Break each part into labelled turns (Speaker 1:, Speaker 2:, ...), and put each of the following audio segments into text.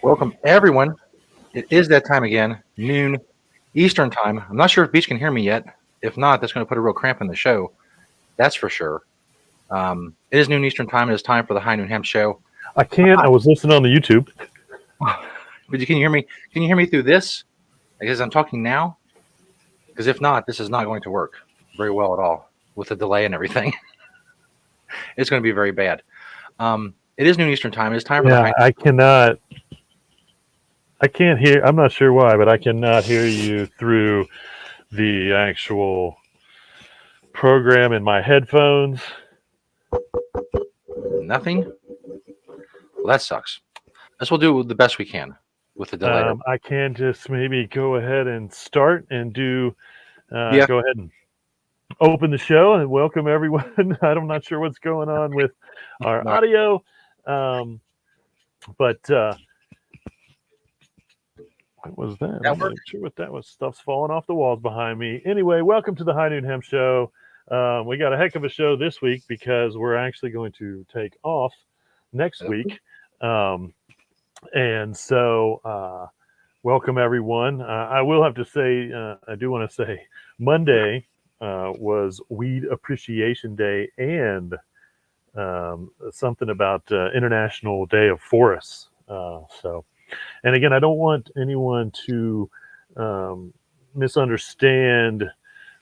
Speaker 1: Welcome, everyone. It is that time again, noon Eastern time. I'm not sure if Beach can hear me yet. If not, that's going to put a real cramp in the show. That's for sure. It is noon Eastern time. It is time for the High Noon Hemp Show.
Speaker 2: I can't. I was listening on the YouTube.
Speaker 1: But can you hear me? Can you hear me through this? I guess I'm talking now. Because if not, this is not going to work very well at all with the delay and everything. It's going to be very bad. It is noon Eastern time. It is time for the High Noon.
Speaker 2: I cannot. I can't hear. I'm not sure why, but I cannot hear you through the actual program in my headphones.
Speaker 1: Nothing? Well, that sucks. Guess we'll do the best we can with the delay.
Speaker 2: I can just maybe go ahead and start and do. Go ahead and open the show and welcome everyone. I'm not sure what's going on with our audio, but what was that? I'm not sure what that was. Stuff's falling off the walls behind me. Anyway, welcome to the High Noon Hemp Show. We got a heck of a show this week because we're actually going to take off next week. And so welcome everyone. I will have to say, I do want to say Monday was Weed Appreciation Day and something about International Day of Forests. And again, I don't want anyone to misunderstand.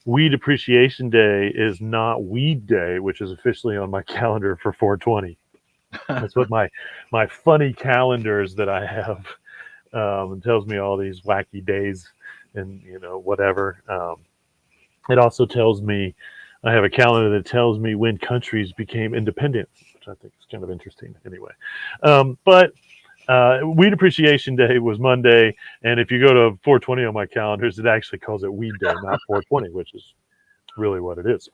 Speaker 2: Weed Appreciation Day is not Weed Day, which is officially on my calendar for 420. That's what my funny calendars that I have tells me all these wacky days and whatever. It also tells me I have a calendar that tells me when countries became independent, which I think is kind of interesting. Anyway, but Weed Appreciation Day was Monday, and if you go to 420 on my calendars, it actually calls it Weed Day, not 420, which is really what it is.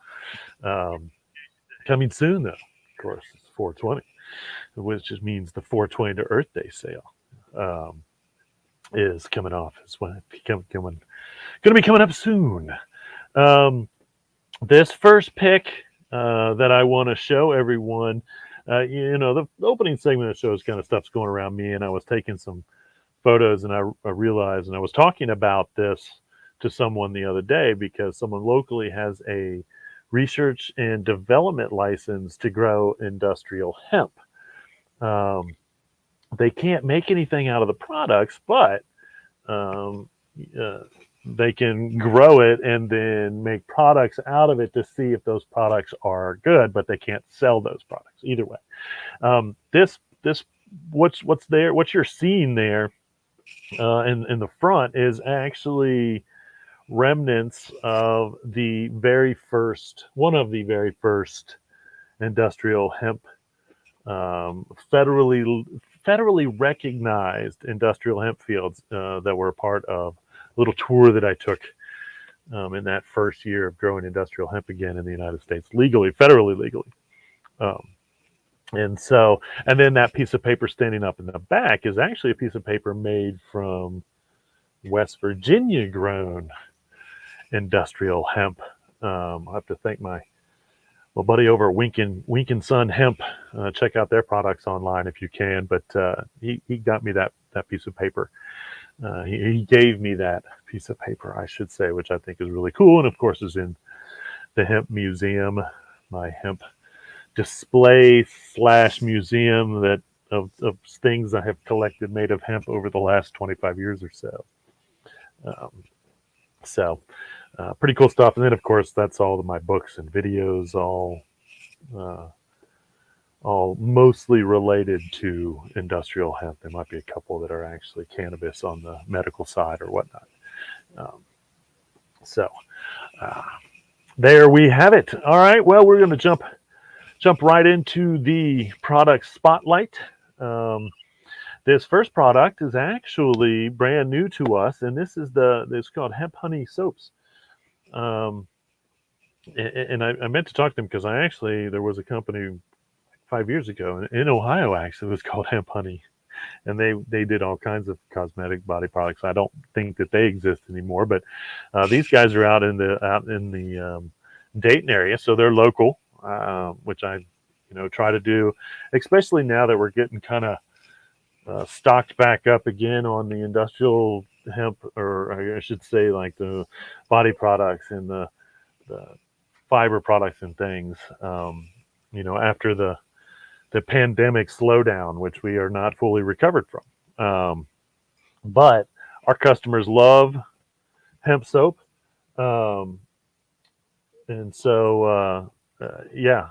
Speaker 2: Coming soon, though, of course, it's 420, which just means the 420 to Earth Day sale is coming off. It's when it's going to be coming up soon. This first pick that I want to show everyone. The opening segment of the show is kind of stuff's going around me, and I was taking some photos, and I realized, and I was talking about this to someone the other day because someone locally has a research and development license to grow industrial hemp. They can't make anything out of the products, but they can grow it and then make products out of it to see if those products are good, but they can't sell those products either way. What's there, what you're seeing there in the front is actually remnants of one of the very first industrial hemp, federally recognized industrial hemp fields that were a part of little tour that I took in that first year of growing industrial hemp again in the United States, federally legally. And then that piece of paper standing up in the back is actually a piece of paper made from West Virginia grown industrial hemp. I'll have to thank my buddy over at Wink & Son Hemp. Check out their products online if you can. But he got me that piece of paper. He gave me that piece of paper, I should say, which I think is really cool. And of course is in the Hemp Museum, my hemp display / museum of things I have collected made of hemp over the last 25 years or so. Pretty cool stuff. And then of course that's all of my books and videos, all mostly related to industrial hemp. There might be a couple that are actually cannabis on the medical side or whatnot. There we have it. All right. Well, we're going to jump right into the product spotlight. This first product is actually brand new to us, and this is it's called Hemp Honey Soaps. And I meant to talk to them because there was a company 5 years ago in Ohio, actually, it was called Hemp Honey, and they did all kinds of cosmetic body products. I don't think that they exist anymore, but these guys are out in the Dayton area, so they're local, which I try to do, especially now that we're getting kind of stocked back up again on the industrial hemp, or I should say, like the body products and the fiber products and things. After the pandemic slowdown, which we are not fully recovered from. But our customers love hemp soap. And so, yeah,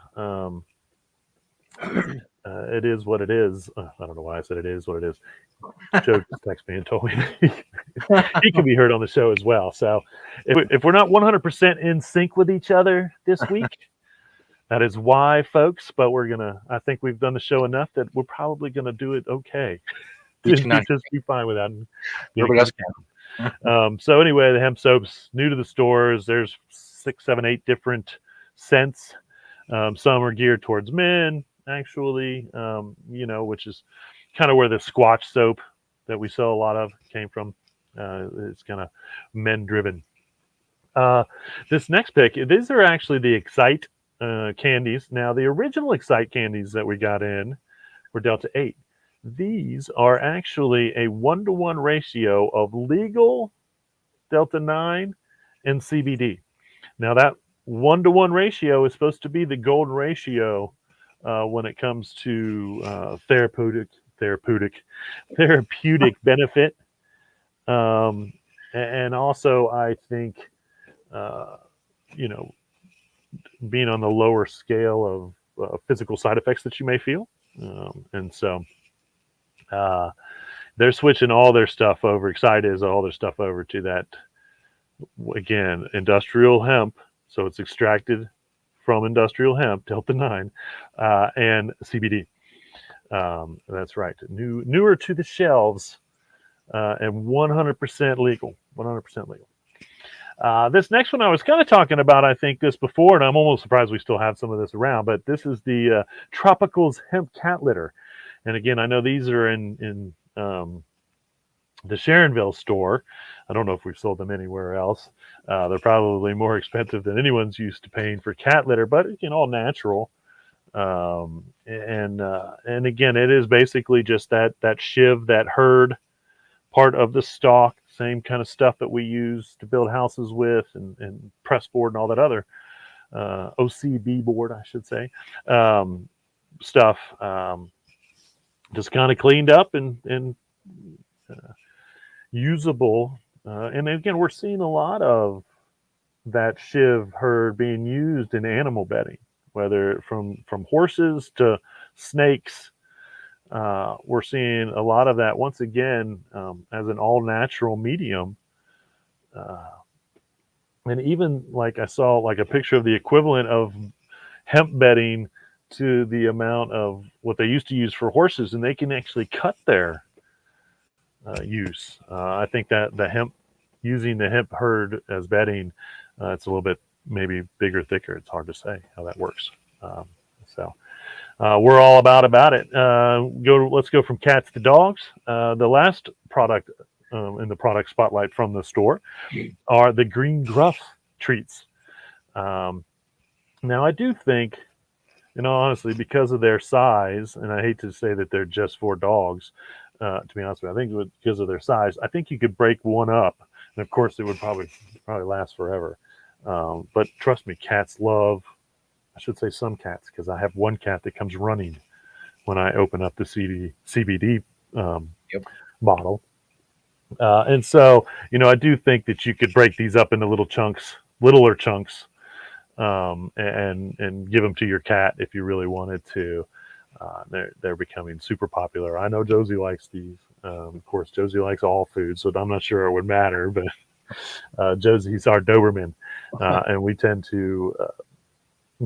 Speaker 2: it is what it is. I don't know why I said it is what it is. Joe just texted me and told me he can be heard on the show as well. So if we're not 100% in sync with each other this week, that is why, folks. But I think we've done the show enough that we're probably going to do it okay. Just be fine with that.
Speaker 1: Everybody else can.
Speaker 2: So anyway, the hemp soaps, new to the stores. There's 6, 7, 8 different scents. Some are geared towards men, actually, which is kind of where the Squatch soap that we sell a lot of came from. It's kind of men driven. This next pick, these are actually the Excite candies. Now, the original Excite candies that we got in were Delta 8. These are actually a 1-to-1 ratio of legal Delta 9 and CBD. Now, that 1-to-1 ratio is supposed to be the golden ratio when it comes to therapeutic benefit. And also, I think, being on the lower scale of physical side effects that you may feel. And so they're switching all their stuff over. Excite is all their stuff over to that, again, industrial hemp. So it's extracted from industrial hemp, Delta 9, and CBD. That's right. Newer to the shelves, and 100% legal. 100% legal. This next one I was kind of talking about, I think, this before, and I'm almost surprised we still have some of this around, but this is the Tropicals Hemp Cat Litter. And again, I know these are in the Sharonville store. I don't know if we've sold them anywhere else. They're probably more expensive than anyone's used to paying for cat litter, but all natural. And again, it is basically just that shiv, that herd part of the stalk, same kind of stuff that we use to build houses with, and press board and all that other OCB board, I should say, stuff. Just kind of cleaned up and usable. And again, we're seeing a lot of that shiv herd being used in animal bedding, whether from horses to snakes. We're seeing a lot of that once again as an all-natural medium. And even like I saw like a picture of the equivalent of hemp bedding to the amount of what they used to use for horses, and they can actually cut their use. I think that using the hemp herd as bedding, it's a little bit maybe bigger, thicker. It's hard to say how that works. So we're all about it. Let's go from cats to dogs. The last product in the product spotlight from the store are the green Gruff treats. Now, I do think, honestly, because of their size, and I hate to say that they're just for dogs, to be honest with you, I think because of their size, I think you could break one up, and of course, it would probably last forever. But trust me, cats love. I should say some cats, because I have one cat that comes running when I open up the CBD bottle. And so, I do think that you could break these up into littler chunks, and give them to your cat if you really wanted to. They're becoming super popular. I know Josie likes these. Of course, Josie likes all food, so I'm not sure it would matter, but Josie's our Doberman, and we tend to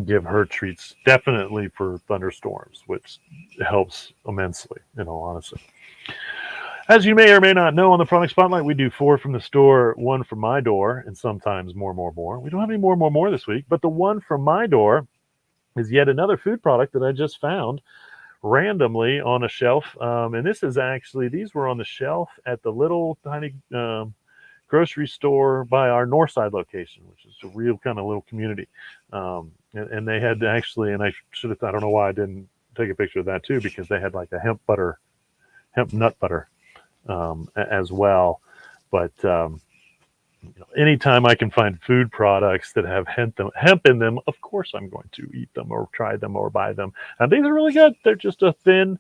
Speaker 2: give her treats definitely for thunderstorms, which helps immensely, in all honesty. As you may or may not know, on the product spotlight, we do 4 from the store, 1 from my door, and sometimes more. We don't have any more this week, but the one from my door is yet another food product that I just found randomly on a shelf. And these were on the shelf at the little tiny grocery store by our Northside location, which is a real kind of little community. And they had actually, and I don't know why I didn't take a picture of that too, because they had like a hemp butter hemp nut butter as well. But anytime I can find food products that have hemp in them, of course I'm going to eat them or try them or buy them. And these are really good. They're just a thin,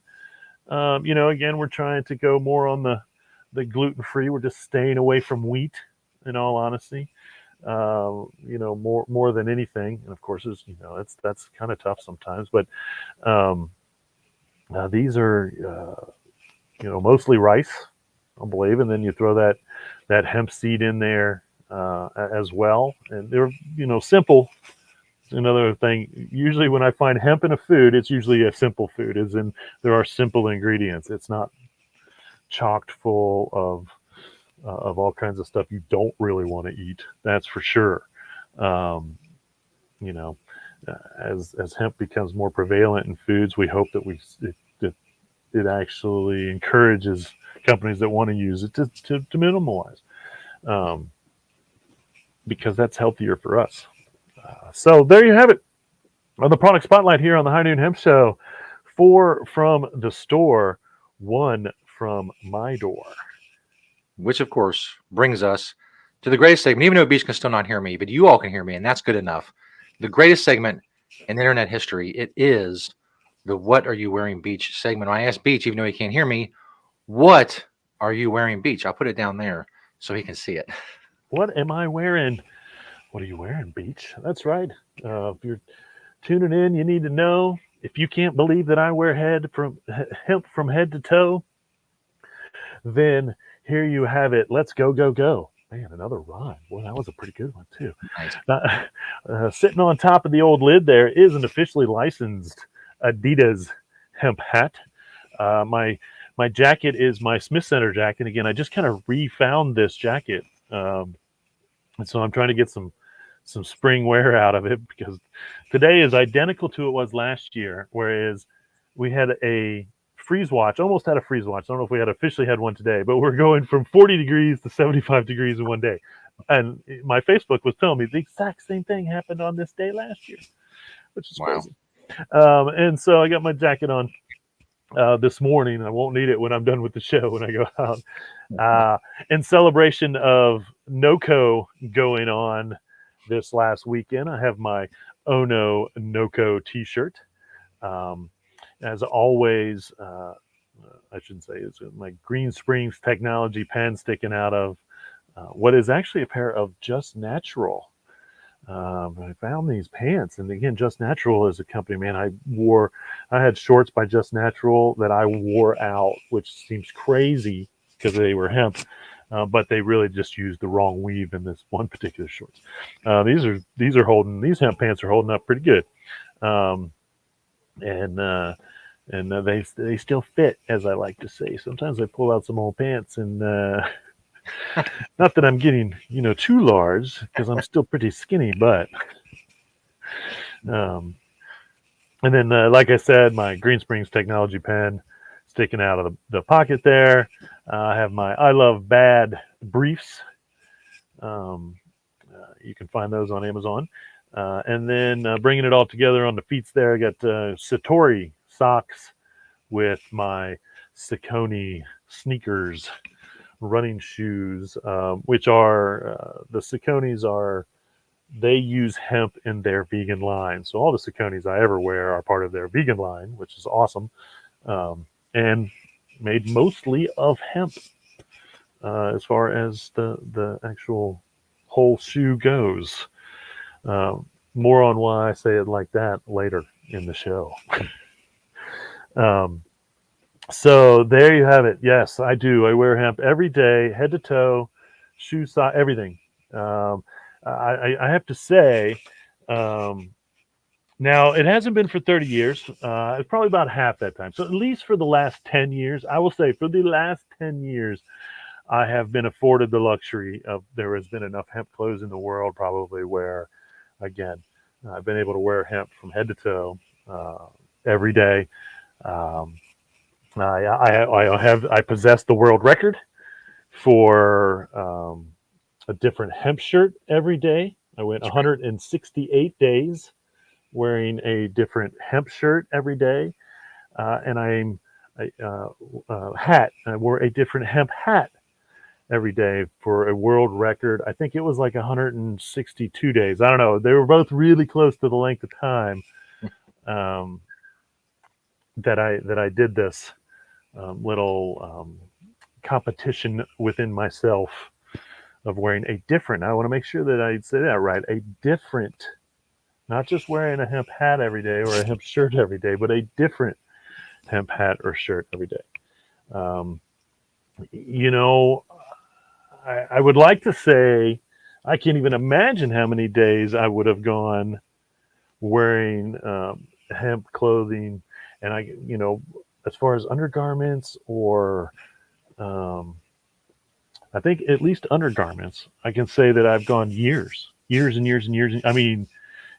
Speaker 2: again, we're trying to go more on the gluten-free. We're just staying away from wheat, in all honesty. More than anything. And of course, that's kind of tough sometimes. But these are, mostly rice, I believe, and then you throw that hemp seed in there as well. And they're simple. Another thing, usually when I find hemp in a food, it's usually a simple food, as in there are simple ingredients. It's not chocked full of all kinds of stuff you don't really want to eat. That's for sure. As hemp becomes more prevalent in foods, we hope that it actually encourages companies that want to use it to minimalize, because that's healthier for us. So there you have it on the product spotlight here on the High Noon Hemp Show. 4 from the store, 1 from my door.
Speaker 1: Which, of course, brings us to the greatest segment. Even though Beach can still not hear me, but you all can hear me, and that's good enough. The greatest segment in internet history. It is the "What Are You Wearing, Beach" segment. When I ask Beach, even though he can't hear me, "What are you wearing, Beach?" I'll put it down there so he can see it.
Speaker 2: What am I wearing? What are you wearing, Beach? That's right. If you're tuning in, you need to know. If you can't believe that I wear hemp from head to toe, then here you have it. Let's go, go, go. Man, another rhyme. Boy, that was a pretty good one, too.
Speaker 1: Nice.
Speaker 2: Sitting on top of the old lid there is an officially licensed Adidas hemp hat. My jacket is my Smith Center jacket. Again, I just kind of refound this jacket. And so I'm trying to get some spring wear out of it, because today is identical to it was last year, whereas we had a freeze watch, almost had a freeze watch. I don't know if we had officially had one today, but we're going from 40 degrees to 75 degrees in one day. And my Facebook was telling me the exact same thing happened on this day last year, which is crazy. And so I got my jacket on this morning. I won't need it when I'm done with the show, when I go out. In celebration of NOCO going on this last weekend, I have my Ono NOCO t-shirt. As always, I shouldn't say, it's my Green Springs technology pen sticking out of what is actually a pair of Just Natural. I found these pants, and again, Just Natural is a company, man. I had shorts by Just Natural that I wore out, which seems crazy because they were hemp, but they really just used the wrong weave in this one particular shorts. These hemp pants are holding up pretty good. And they still fit, as I like to say. Sometimes I pull out some old pants, and not that I'm getting too large, because I'm still pretty skinny, but and then like I said, my Green Springs technology pen sticking out of the pocket there. I have my I Love Bad briefs. You can find those on Amazon. And then bringing it all together on the feet there, I got Satori socks with my Saucony sneakers, running shoes, which are the Sauconys they use hemp in their vegan line. So all the Sauconys I ever wear are part of their vegan line, which is awesome, and made mostly of hemp as far as the actual whole shoe goes. More on why I say it like that later in the show. So there you have it. Yes, I do. I wear hemp every day, head to toe, shoe size, everything. I have to say, now it hasn't been for 30 years. It's probably about half that time. So at least for the last 10 years, I will say for the last 10 years, I have been afforded the luxury of, there has been enough hemp clothes in the world probably where, again, I've been able to wear hemp from head to toe every day. I possess the world record for a different hemp shirt every day. I went 168 days wearing a different hemp shirt every day, and I'm hat. I wore a different hemp hat every day for a world record. I think it was like 162 days. I don't know. They were both really close to the length of time um, that I did this little competition within myself of wearing a different. I want to make sure that I say that right. A different, not just wearing a hemp hat every day or a hemp shirt every day, but a different hemp hat or shirt every day. Um, you know, I would like to say I can't even imagine how many days I would have gone wearing hemp clothing, and as far as undergarments or I think at least undergarments, I can say that I've gone years and years and years. I mean,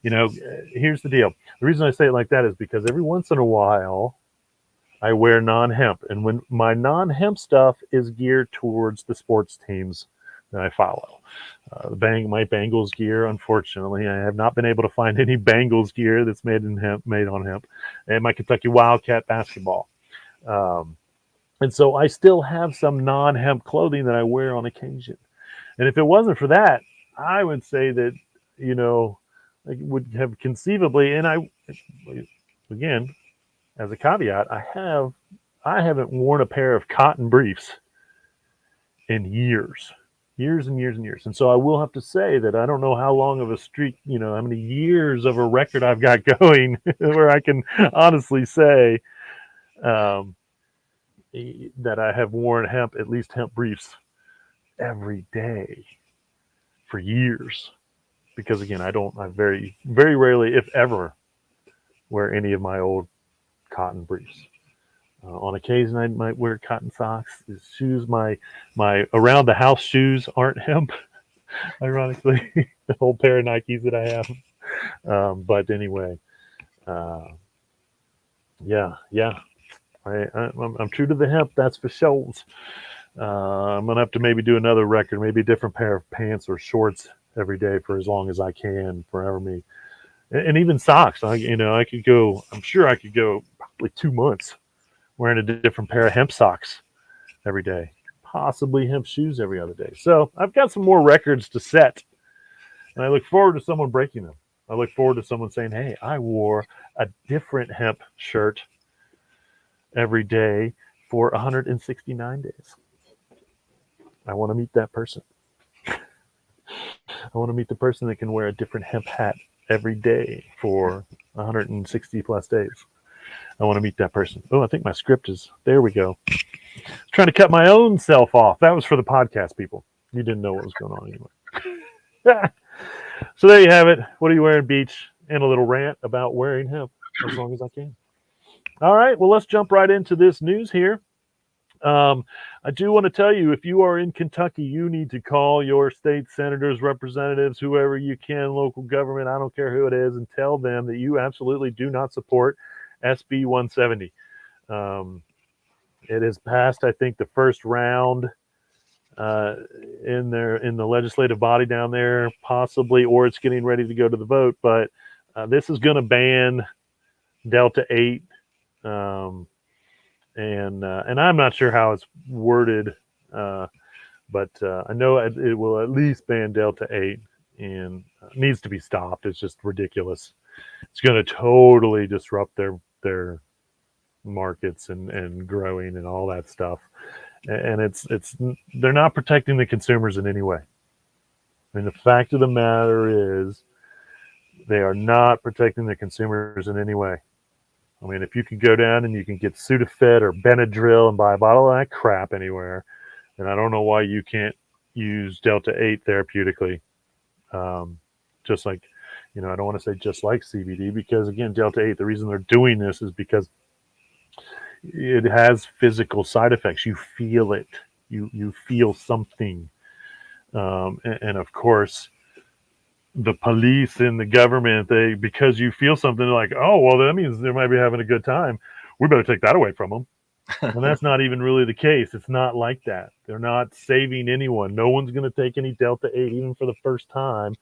Speaker 2: here's the deal. The reason I say it like that is because every once in a while I wear non-hemp, and when my non-hemp stuff is geared towards the sports teams that I follow. My Bengals gear, unfortunately, I have not been able to find any Bengals gear that's made on hemp, and my Kentucky Wildcat basketball. And so I still have some non-hemp clothing that I wear on occasion. And if it wasn't for that, I would say that, I would have conceivably, and again, as a caveat, I haven't worn a pair of cotton briefs in years and years and years. And so I will have to say that I don't know how long of a streak, how many years of a record I've got going where I can honestly say that I have worn at least hemp briefs every day for years. Because again, I very, very rarely, if ever, wear any of my old cotton briefs. On occasion, I might wear cotton socks. Shoes, my around the house shoes aren't hemp. Ironically, the whole pair of Nikes that I have. But anyway, yeah. I'm true to the hemp. That's for sure. I'm gonna have to maybe do another record, maybe a different pair of pants or shorts every day for as long as I can, forever me. And even socks. I could go. I'm sure I could go probably 2 months wearing a different pair of hemp socks every day, possibly hemp shoes every other day. So I've got some more records to set, and I look forward to someone breaking them. I look forward to someone saying, "Hey, I wore a different hemp shirt every day for 169 days." I want to meet that person. I want to meet the person that can wear a different hemp hat every day for 160 plus days. I want to meet that person. Oh, I think my script is, there we go. Trying to cut my own self off. That was for the podcast people. You didn't know what was going on anyway. So there you have it. What are you wearing, Beach? And a little rant about wearing hemp as long as I can. All right, well, let's jump right into this news here. I do want to tell you, if you are in Kentucky, you need to call your state senators, representatives, whoever you can, local government, I don't care who it is, and tell them that you absolutely do not support SB 170. It has passed, I think, the first round in the legislative body down there, possibly, or it's getting ready to go to the vote. But this is going to ban Delta 8. And I'm not sure how it's worded, but I know it will at least ban Delta 8, and needs to be stopped. It's just ridiculous. It's going to totally disrupt their markets and growing and all that stuff. And it's they're not protecting the consumers in any way. I mean, the fact of the matter is they are not protecting the consumers in any way. I mean, if you can go down and you can get Sudafed or Benadryl and buy a bottle of that crap anywhere, then I don't know why you can't use Delta 8 therapeutically. Just like, I don't want to say just like CBD, because again, Delta 8, the reason they're doing this is because it has physical side effects. You feel it. You feel something. And of course, the police and the government, because you feel something, like, oh, well, that means they might be having a good time. We better take that away from them. And that's not even really the case. It's not like that. They're not saving anyone. No one's going to take any Delta 8, even for the first time.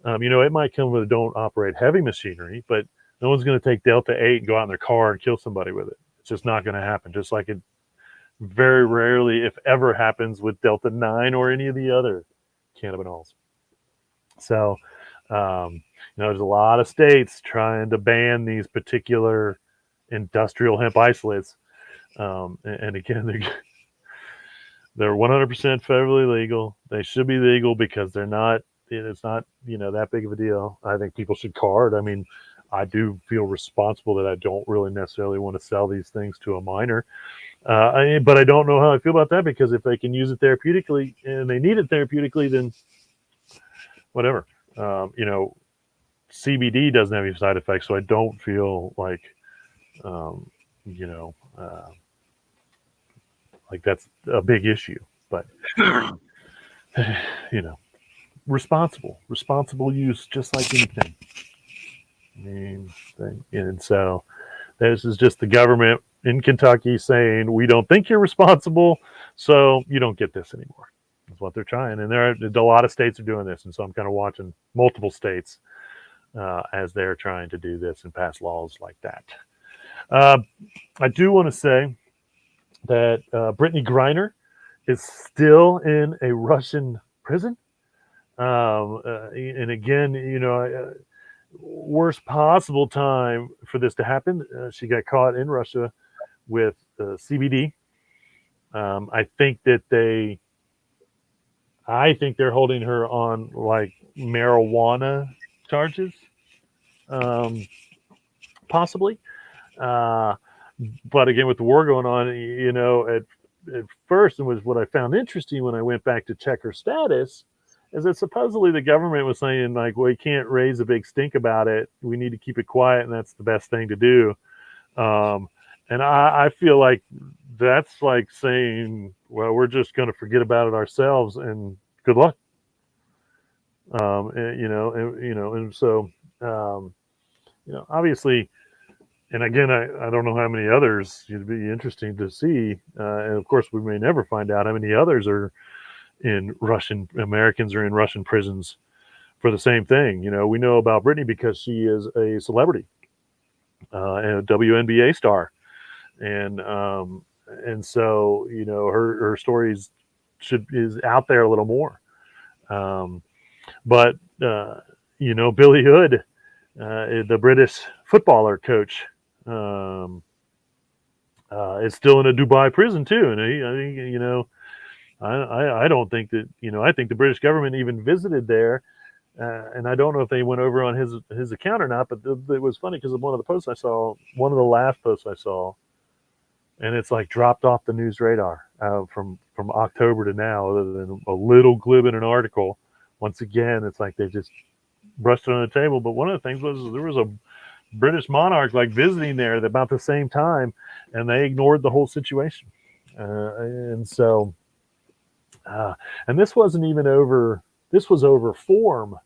Speaker 2: It might come with a don't operate heavy machinery, but no one's going to take Delta 8 and go out in their car and kill somebody with it. It's just not going to happen. Just like it very rarely, if ever, happens with Delta 9 or any of the other cannabinols. So, there's a lot of states trying to ban these particular industrial hemp isolates. And again, they're 100% federally legal. They should be legal because they're not. It's not that big of a deal. I think people should card. I mean, I do feel responsible that I don't really necessarily want to sell these things to a minor. But I don't know how I feel about that, because if they can use it therapeutically and they need it therapeutically, then whatever. CBD doesn't have any side effects, so I don't feel like, like that's a big issue. But responsible use, just like anything. And so this is just the government in Kentucky saying, we don't think you're responsible, so you don't get this anymore. That's what they're trying. And a lot of states are doing this. And so I'm kind of watching multiple states as they're trying to do this and pass laws like that. I do want to say that Brittany Greiner is still in a Russian prison. And again, worst possible time for this to happen. She got caught in Russia with CBD. I think they're holding her on like marijuana charges, possibly. But again, with the war going on, at first, and was what I found interesting when I went back to check her status, is that supposedly the government was saying, like, well, you can't raise a big stink about it. We need to keep it quiet, and that's the best thing to do. And I feel like that's like saying, well, we're just going to forget about it ourselves, and good luck. Obviously, and again, I don't know how many others. It'd be interesting to see, and of course, we may never find out how many others are Americans are in Russian prisons for the same thing. We know about Brittany because she is a celebrity, and a WNBA star, and so her stories is out there a little more. But Billy Hood, the British footballer coach, is still in a Dubai prison too, and I don't think that I think the British government even visited there, and I don't know if they went over on his account or not. But it was funny because of one of the last posts I saw, and it's like dropped off the news radar from October to now, other than a little glib in an article. Once again, it's like they just brushed it on the table. But one of the things was there was a British monarch like visiting there at about the same time, and they ignored the whole situation, and so. And this wasn't even over. This was over form,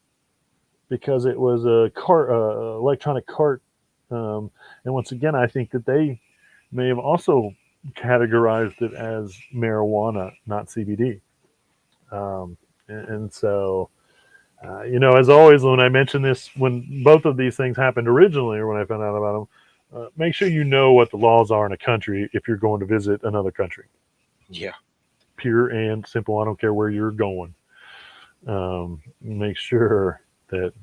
Speaker 2: because it was a cart, electronic cart. And once again, I think that they may have also categorized it as marijuana, not CBD. And so, as always, when I mention this, when both of these things happened originally, or when I found out about them, make sure you know what the laws are in a country if you're going to visit another country.
Speaker 1: Yeah.
Speaker 2: Pure and simple. I don't care where you're going. Make sure that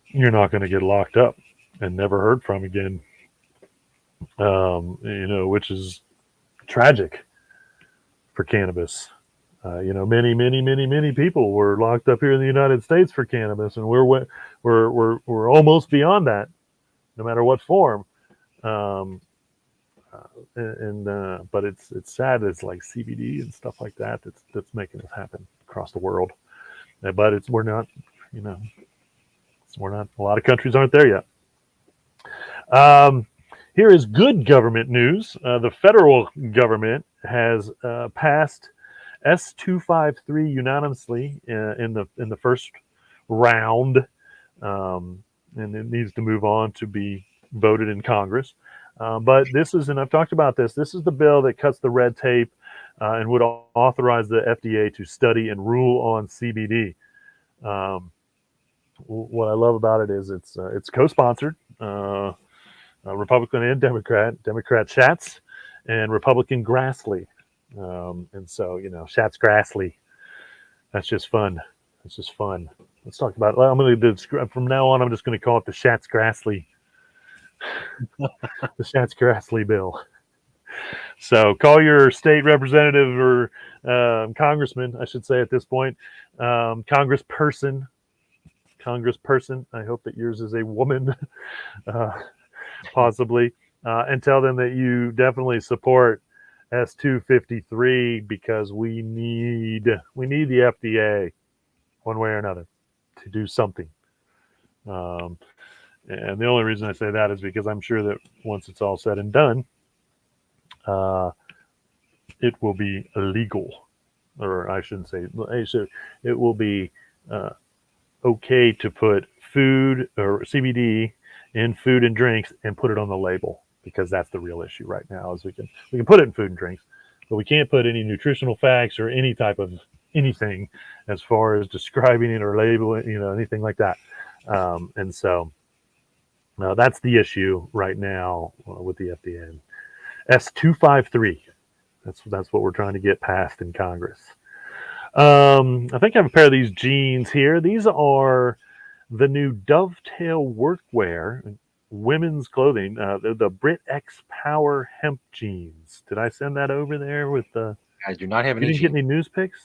Speaker 2: you're not going to get locked up and never heard from again. Which is tragic for cannabis. Many people were locked up here in the United States for cannabis, and we're almost beyond that, no matter what form. But it's sad. It's like CBD and stuff like that that's making this happen across the world. But we're not. A lot of countries aren't there yet. Here is good government news. The federal government has passed S253 unanimously in the first round, and it needs to move on to be voted in Congress. But this is, and I've talked about this, this is the bill that cuts the red tape and would authorize the FDA to study and rule on CBD. What I love about it is it's co-sponsored. Republican and Democrat Schatz and Republican Grassley. And so, Schatz Grassley, that's just fun. It's just fun. Let's talk about it. I'm going to describe from now on. I'm just going to call it the Schatz Grassley, the Schatz Grassley bill. So call your state representative or congressman, I should say at this point, congressperson. I hope that yours is a woman, possibly, and tell them that you definitely support S253 because we need the FDA one way or another to do something. And the only reason I say that is because I'm sure that once it's all said and done, it will be illegal, or I shouldn't say, it will be okay to put food or CBD in food and drinks and put it on the label, because that's the real issue right now. Is we can put it in food and drinks, but we can't put any nutritional facts or any type of anything as far as describing it or labeling, anything like that. And so that's the issue right now with the FDA. S253. That's what we're trying to get passed in Congress. I think I have a pair of these jeans here. These are the new Dovetail workwear, women's clothing. They're the Brit X Power hemp jeans. Did I send that over there with the?
Speaker 1: I do not have
Speaker 2: You
Speaker 1: any.
Speaker 2: didn't get any news pics?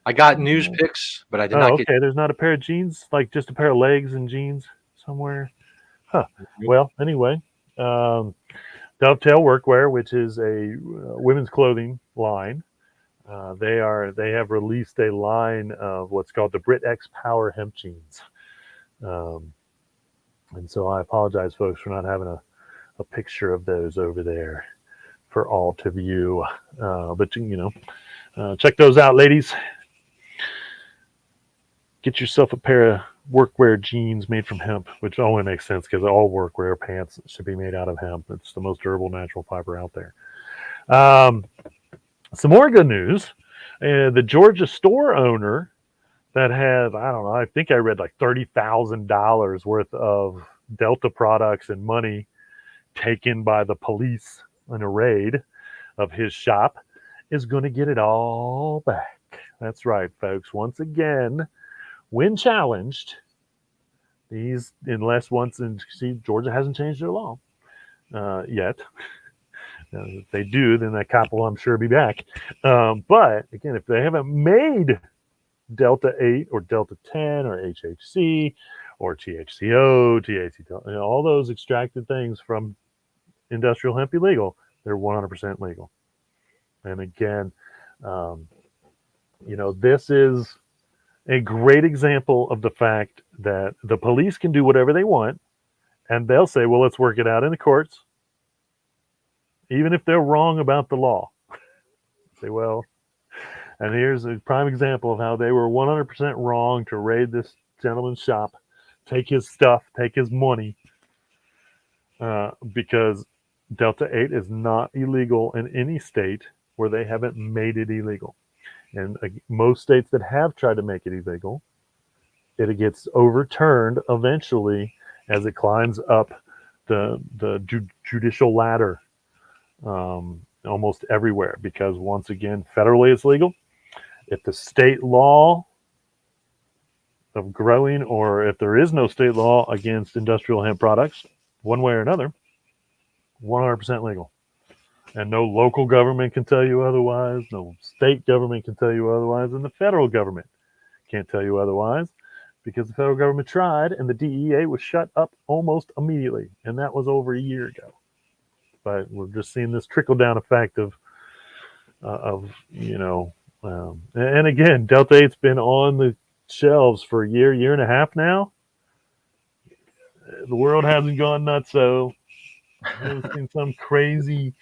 Speaker 1: I got news pics, but I did not
Speaker 2: okay.
Speaker 1: get.
Speaker 2: There's not a pair of jeans, like just a pair of legs and jeans somewhere. Huh. Well, anyway, Dovetail Workwear, which is a women's clothing line. They have released a line of what's called the Brit X Power hemp jeans. And so I apologize, folks, for not having a picture of those over there for all to view. But check those out, ladies. Get yourself a pair of workwear jeans made from hemp, which only makes sense because all workwear pants should be made out of hemp. It's the most durable natural fiber out there. Some more good news. The Georgia store owner that had, I don't know, I think I read like $30,000 worth of Delta products and money taken by the police in a raid of his shop is going to get it all back. That's right, folks. Once again, when challenged, Georgia hasn't changed their law yet. If they do, then that cop will, I'm sure, be back. But again, if they haven't made Delta 8 or Delta 10 or HHC or THCO, THC, all those extracted things from industrial hemp illegal, they're 100% legal. And again, this is a great example of the fact that the police can do whatever they want, and they'll say, well, let's work it out in the courts, even if they're wrong about the law. Say, well, and here's a prime example of how they were 100% wrong to raid this gentleman's shop, take his stuff, take his money, because Delta 8 is not illegal in any state where they haven't made it illegal. And most states that have tried to make it illegal, it gets overturned eventually as it climbs up the judicial ladder, almost everywhere, because once again, federally it's legal. If the state law of growing, or if there is no state law against industrial hemp products, one way or another, 100% legal. And no local government can tell you otherwise, no state government can tell you otherwise, and the federal government can't tell you otherwise, because the federal government tried and the DEA was shut up almost immediately, and that was over a year ago. But we're just seeing this trickle down effect of and again, Delta 8's been on the shelves for a year and a half now. The world hasn't gone nuts, so we've seen some crazy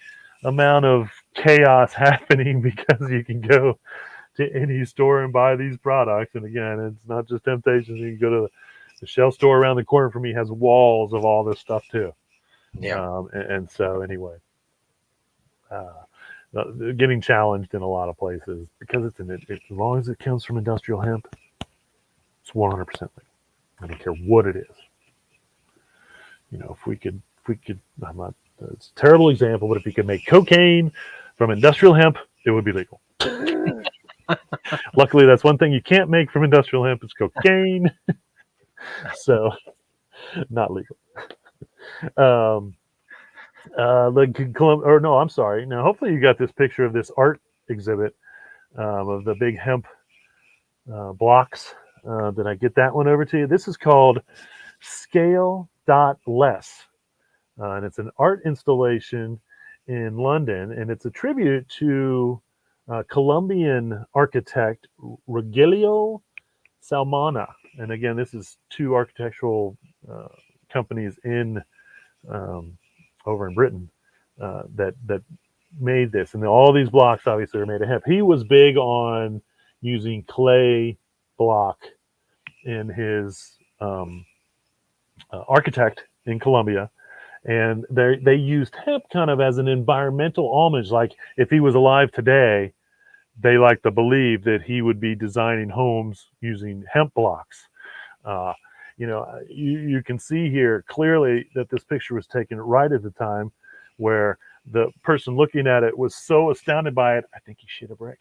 Speaker 2: amount of chaos happening because you can go to any store and buy these products. And again, it's not just Temptations. You can go to the Shell store around the corner from me, has walls of all this stuff too.
Speaker 1: Yeah.
Speaker 2: And so anyway, getting challenged in a lot of places because as long as it comes from industrial hemp, it's 100% legal. I don't care what it is. If we could we could, it's a terrible example, but if you could make cocaine from industrial hemp, it would be legal. Luckily, that's one thing you can't make from industrial hemp is cocaine. So, not legal. I'm sorry. Now, hopefully you got this picture of this art exhibit of the big hemp blocks. Did I get that one over to you? This is called Scale.less. And it's an art installation in London, and it's a tribute to Colombian architect Rogelio Salmona. And again, this is two architectural companies in over in Britain that made this, and all these blocks obviously are made of hemp. He was big on using clay block in his architect in Colombia, and they used hemp kind of as an environmental homage. Like if he was alive today, they like to believe that he would be designing homes using hemp blocks. You can see here clearly that this picture was taken right at the time where the person looking at it was so astounded by it, I think he shit a brick.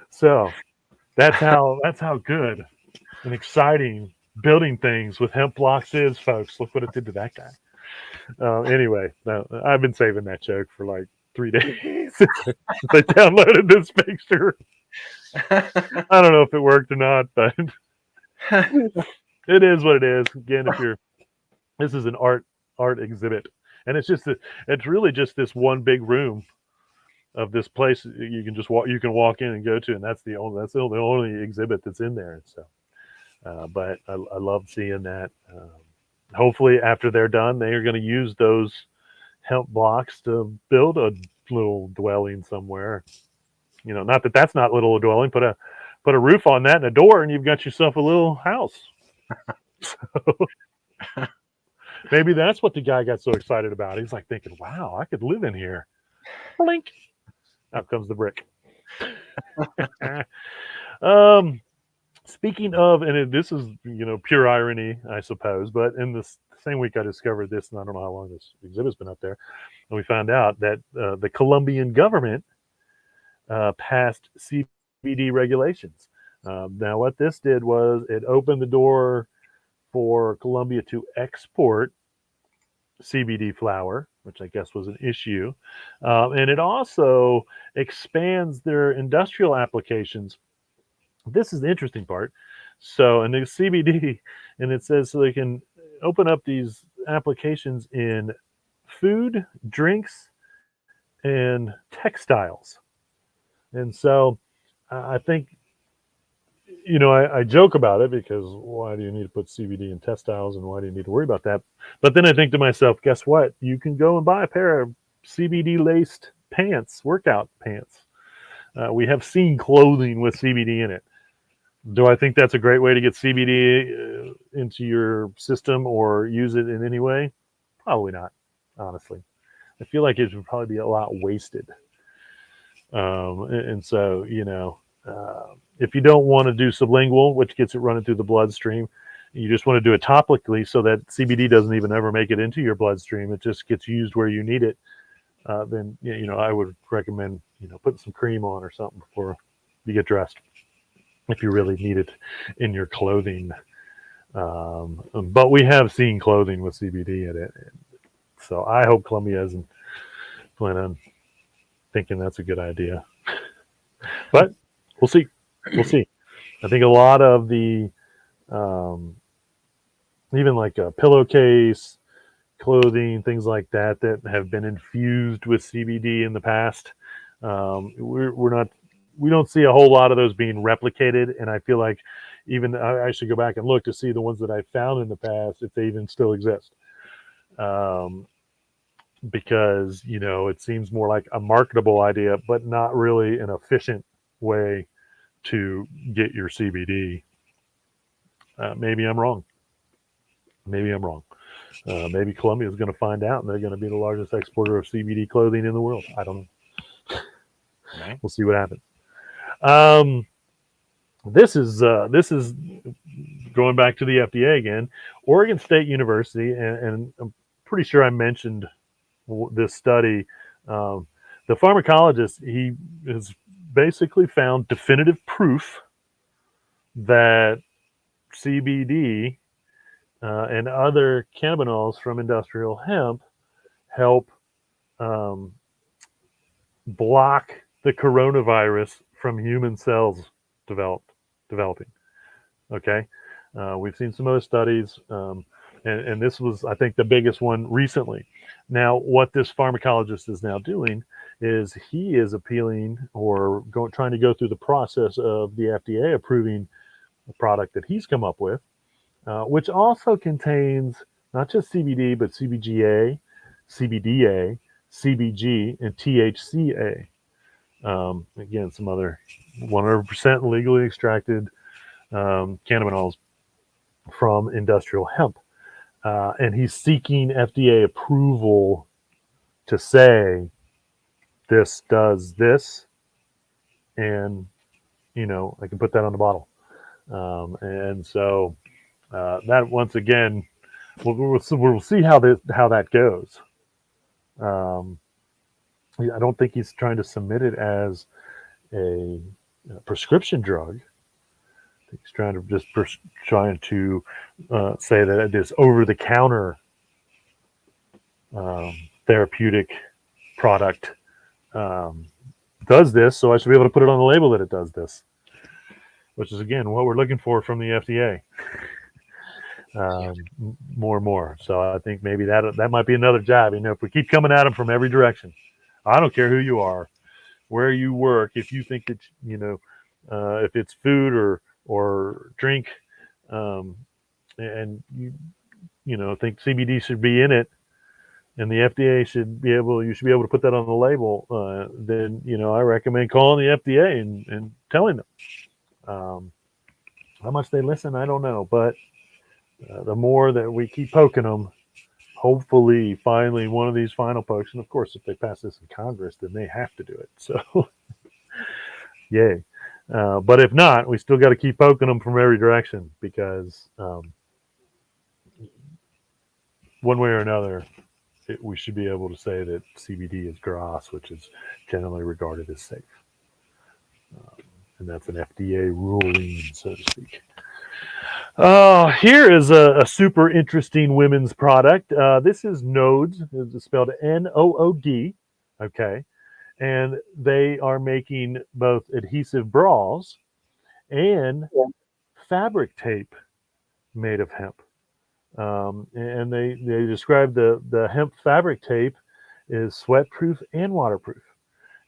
Speaker 2: So that's how good and exciting building things with hemp blocks is, folks. Look what it did to that guy. Anyway, I've been saving that joke for like 3 days since I downloaded this picture. I don't know if it worked or not, but it is what it is. Again, this is an art exhibit, and it's really just this one big room of this place you can walk in and go to, and that's the only exhibit that's in there. So, but I love seeing that. Hopefully, after they're done, they are going to use those hemp blocks to build a little dwelling somewhere. Not that that's not little dwelling. Put a roof on that and a door, and you've got yourself a little house. So maybe that's what the guy got so excited about. He's like thinking, "Wow, I could live in here." Blink. Out comes the brick. Speaking of, and this is pure irony, I suppose, but in the same week I discovered this, and I don't know how long this exhibit's been up there, and we found out that the Colombian government passed CBD regulations. Now, what this did was it opened the door for Colombia to export CBD flower, which I guess was an issue, and it also expands their industrial applications. This is the interesting part. So, and the CBD, and it says so they can open up these applications in food, drinks, and textiles. And so I think, I joke about it because why do you need to put CBD in textiles and why do you need to worry about that? But then I think to myself, guess what? You can go and buy a pair of CBD laced pants, workout pants. We have seen clothing with CBD in it. Do I think that's a great way to get CBD into your system or use it in any way? Probably not, honestly. I feel like it would probably be a lot wasted. And so, if you don't want to do sublingual, which gets it running through the bloodstream, you just want to do it topically so that CBD doesn't even ever make it into your bloodstream. It just gets used where you need it. Then, I would recommend, putting some cream on or something before you get dressed, if you really need it in your clothing. But we have seen clothing with CBD in it. So I hope Colombia isn't planning on thinking that's a good idea. But we'll see. We'll see. I think a lot of the, even like a pillowcase, clothing, things like that have been infused with CBD in the past. We don't see a whole lot of those being replicated, and I feel like even I should go back and look to see the ones that I found in the past if they even still exist. Because it seems more like a marketable idea, but not really an efficient way to get your CBD. Maybe I'm wrong. Maybe Colombia is going to find out, and they're going to be the largest exporter of CBD clothing in the world. I don't know.
Speaker 1: Okay.
Speaker 2: We'll see what happens. This is going back to the FDA again, Oregon State University, and I'm pretty sure I mentioned this study. The pharmacologist, he has basically found definitive proof that CBD and other cannabinols from industrial hemp help block the coronavirus from human cells developing. Okay, we've seen some other studies, and this was, I think, the biggest one recently. Now, what this pharmacologist is now doing is he is appealing or trying to go through the process of the FDA approving a product that he's come up with, which also contains not just CBD, but CBGA, CBDA, CBG, and THCA. Again, some other 100% legally extracted cannabinols from industrial hemp. And he's seeking FDA approval to say this does this, and I can put that on the bottle. And so that, once again, we'll see how that goes. I don't think he's trying to submit it as a prescription drug. I think he's trying to say that it is over-the-counter therapeutic product. Does this, so I should be able to put it on the label that it does this, which is, again, what we're looking for from the FDA. More and more. So I think maybe that might be another job. If we keep coming at them from every direction, I don't care who you are, where you work. If you think that if it's food or drink, and you think CBD should be in it, and the FDA you should be able to put that on the label, then I recommend calling the FDA and telling them. How much they listen, I don't know, but the more that we keep poking them, hopefully, finally, one of these final pokes, and of course, if they pass this in Congress, then they have to do it. So, yay. But if not, we still got to keep poking them from every direction, because one way or another, we should be able to say that CBD is grass, which is generally regarded as safe. And that's an FDA ruling, so to speak. Here is a super interesting women's product. This is Nodes. It's spelled Nood. Okay. And they are making both adhesive bras and fabric tape made of hemp. And they describe the hemp fabric tape is sweat-proof and waterproof.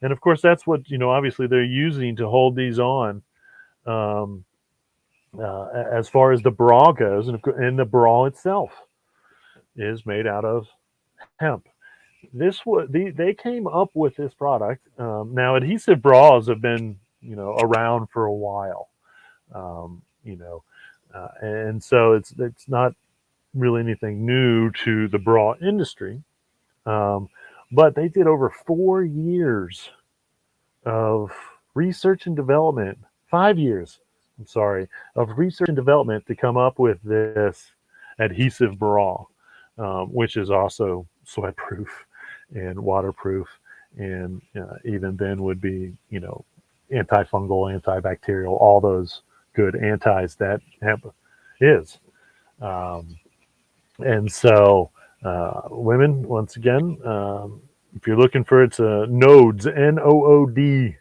Speaker 2: And of course, that's what, obviously they're using to hold these on. As far as the bra goes, and the bra itself is made out of hemp. They came up with this product. Now, adhesive bras have been around for a while, and so it's not really anything new to the bra industry. But they did over 4 years of research and development, 5 years. I'm sorry, of research and development to come up with this adhesive bra, which is also sweat-proof and waterproof, and even then would be, antifungal, antibacterial, all those good antis that hemp is. And so, women, once again, if you're looking for it's Nodes, Nood.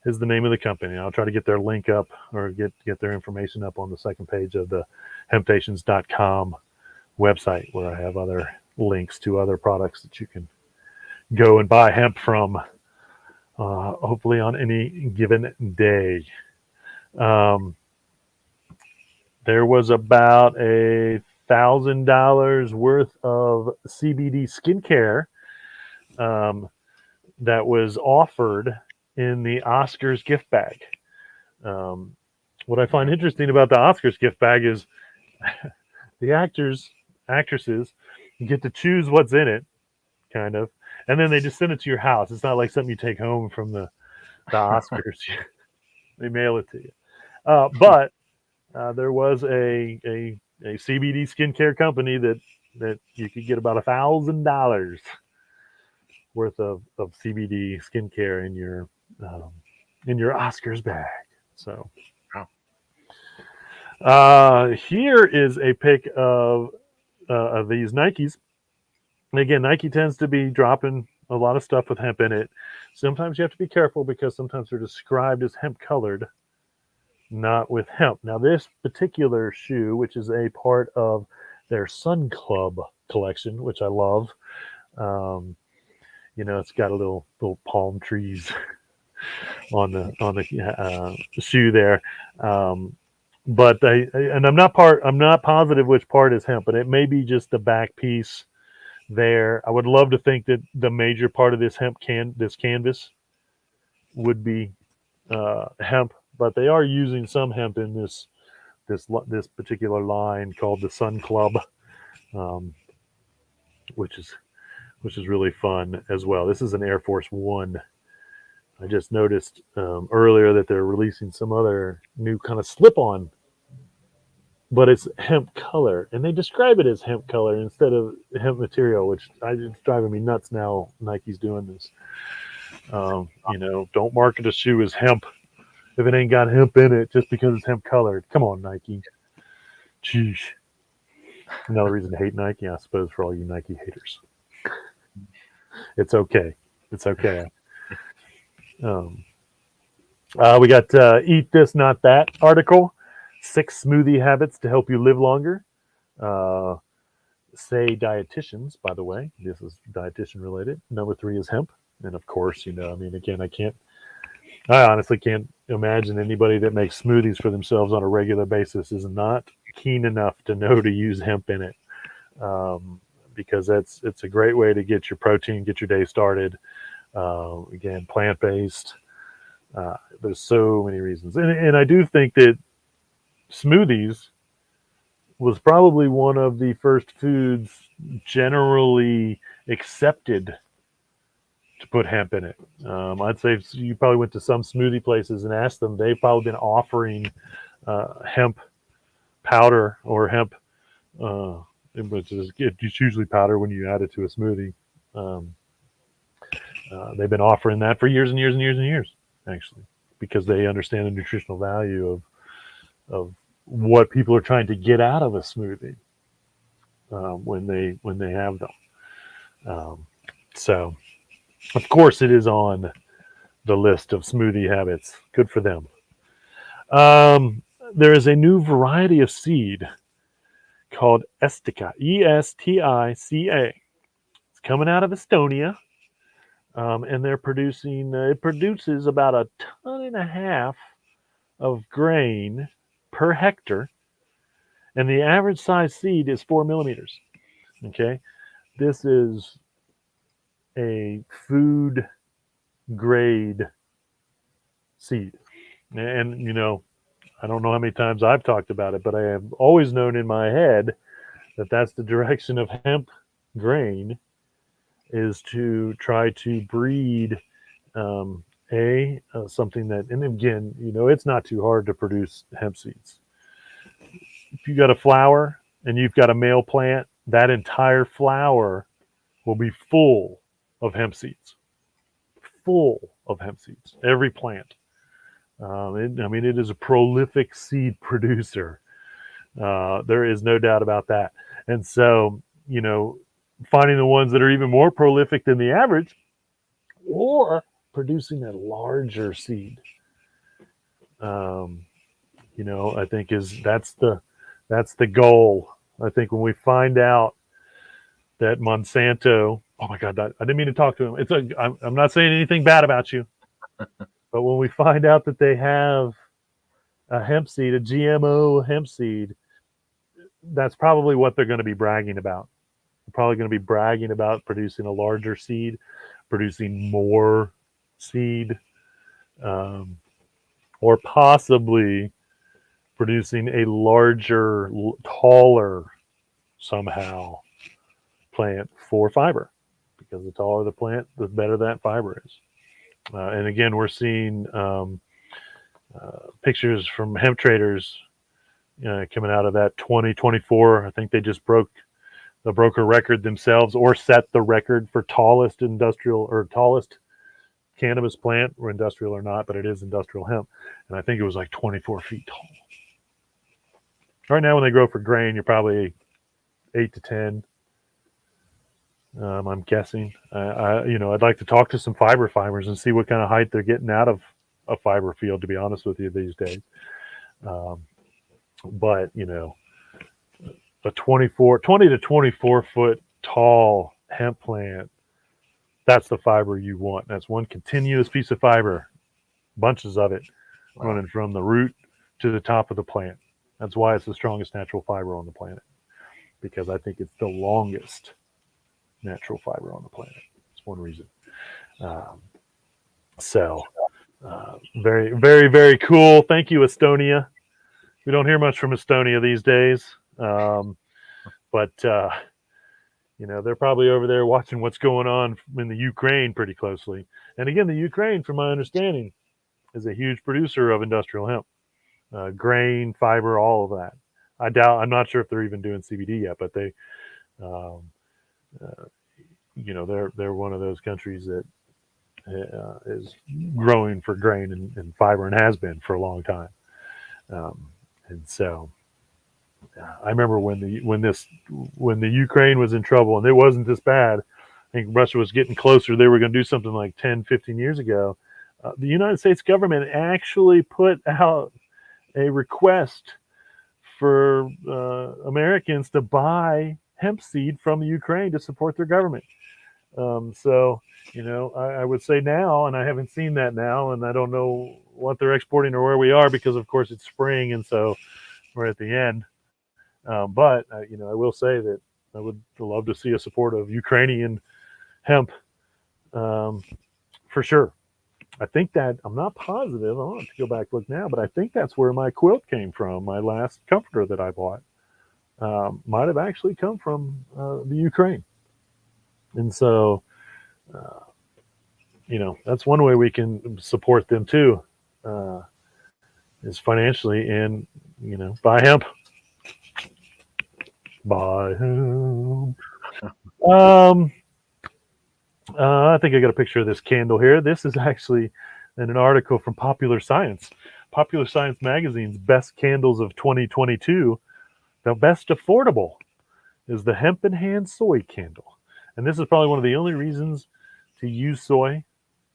Speaker 2: Is the name of the company. I'll try to get their link up, or get their information up on the second page of the hemptations.com website, where I have other links to other products that you can go and buy hemp from, hopefully on any given day. There was about $1,000 worth of CBD skincare that was offered in the Oscars gift bag. What I find interesting about the Oscars gift bag is the actresses get to choose what's in it, kind of, and then they just send it to your house. It's not like something you take home from the Oscars. They mail it to you. But there was a CBD skincare company that you could get about $1,000 worth of CBD skincare in your Oscars bag. So here is a pic of these Nikes. And again, Nike tends to be dropping a lot of stuff with hemp in it. Sometimes you have to be careful because sometimes they're described as hemp colored, not with hemp. Now, this particular shoe, which is a part of their Sun Club collection, which I love, it's got a little palm trees on the shoe there. But I'm not positive which part is hemp, but it may be just the back piece there. I would love to think that the major part of this this canvas would be hemp, but they are using some hemp in this particular line called the Sun Club, which is really fun as well. This is an Air Force One. I just noticed earlier that they're releasing some other new kind of slip-on, but it's hemp color, and they describe it as hemp color instead of hemp material, which it's driving me nuts now. Nike's doing this. Don't market a shoe as hemp if it ain't got hemp in it just because it's hemp colored. Come on, Nike. Jeez. Another reason to hate Nike, I suppose, for all you Nike haters. It's okay. It's okay. We got Eat This, Not That article. 6 smoothie habits to help you live longer. Say dietitians, by the way. This is dietitian related. Number 3 is hemp. And of course, again, I honestly can't imagine anybody that makes smoothies for themselves on a regular basis is not keen enough to know to use hemp in it. Because it's a great way to get your protein, get your day started. Again, plant-based. There's so many reasons. And I do think that smoothies was probably one of the first foods generally accepted to put hemp in it. I'd say if you probably went to some smoothie places and asked them, they've probably been offering hemp powder or hemp, which is it's usually powder when you add it to a smoothie. They've been offering that for years and years and years and years, actually, because they understand the nutritional value of what people are trying to get out of a smoothie when they have them. So, of course, it is on the list of smoothie habits. Good for them. There is a new variety of seed called Estica, Estica. It's coming out of Estonia, and they're producing. It produces about 1.5 tons of grain per hectare, and the average size seed is 4 millimeters. Okay, this is a food grade seed, and I don't know how many times I've talked about it, but I have always known in my head that that's the direction of hemp grain, is to try to breed something that, and again, it's not too hard to produce hemp seeds. If you got a flower and you've got a male plant, that entire flower will be full of hemp seeds. Full of hemp seeds. Every plant. It is a prolific seed producer. There is no doubt about that. And so, finding the ones that are even more prolific than the average, or producing a larger seed, I think that's the goal. I think when we find out that Monsanto, oh my God, I didn't mean to talk to him. I'm not saying anything bad about you, but when we find out that they have a hemp seed, a GMO hemp seed, that's probably what they're going to be bragging about. They're probably going to be bragging about producing a larger seed, producing more seed, or possibly producing a larger, taller somehow plant for fiber, because the taller the plant, the better that fiber is. And again, we're seeing pictures from hemp traders coming out of that 2024. I think they just broke a record themselves, or set the record for tallest cannabis plant, or industrial or not, but it is industrial hemp. And I think it was like 24 feet tall. Right now, when they grow for grain, you're probably 8 to 10. I'm guessing. I'd like to talk to some fiber farmers and see what kind of height they're getting out of a fiber field, to be honest with you, these days. But a 20 to 24 foot tall hemp plant, that's the fiber you want. That's one continuous piece of fiber, bunches of it, running from the root to the top of the plant. That's why it's the strongest natural fiber on the planet, because I think it's the longest natural fiber on the planet. It's one reason. Very, very, very cool. Thank you, Estonia. We don't hear much from Estonia these days, but they're probably over there watching what's going on in the Ukraine pretty closely. And again, the Ukraine, from my understanding, is a huge producer of industrial hemp, grain, fiber, all of that. I'm not sure if they're even doing CBD yet, but they, they're one of those countries that is growing for grain and fiber, and has been for a long time. And so I remember when the Ukraine was in trouble, and it wasn't this bad. I think Russia was getting closer. They were going to do something like 10, 15 years ago. The United States government actually put out a request for Americans to buy hemp seed from the Ukraine to support their government. I would say now, and I haven't seen that now, and I don't know what they're exporting or where we are, because of course it's spring, and so we're at the end. But I will say that I would love to see a support of Ukrainian hemp, for sure. I think that, I'm not positive, I'll have to go back and look now, but I think that's where my quilt came from. My last comforter that I bought might have actually come from the Ukraine. And so, that's one way we can support them too, is financially, and, buy hemp. Buy hemp. I think I got a picture of this candle here. This is actually in an article from Popular Science. Popular Science magazine's best candles of 2022. The best affordable is the hemp in hand soy candle. And this is probably one of the only reasons to use soy,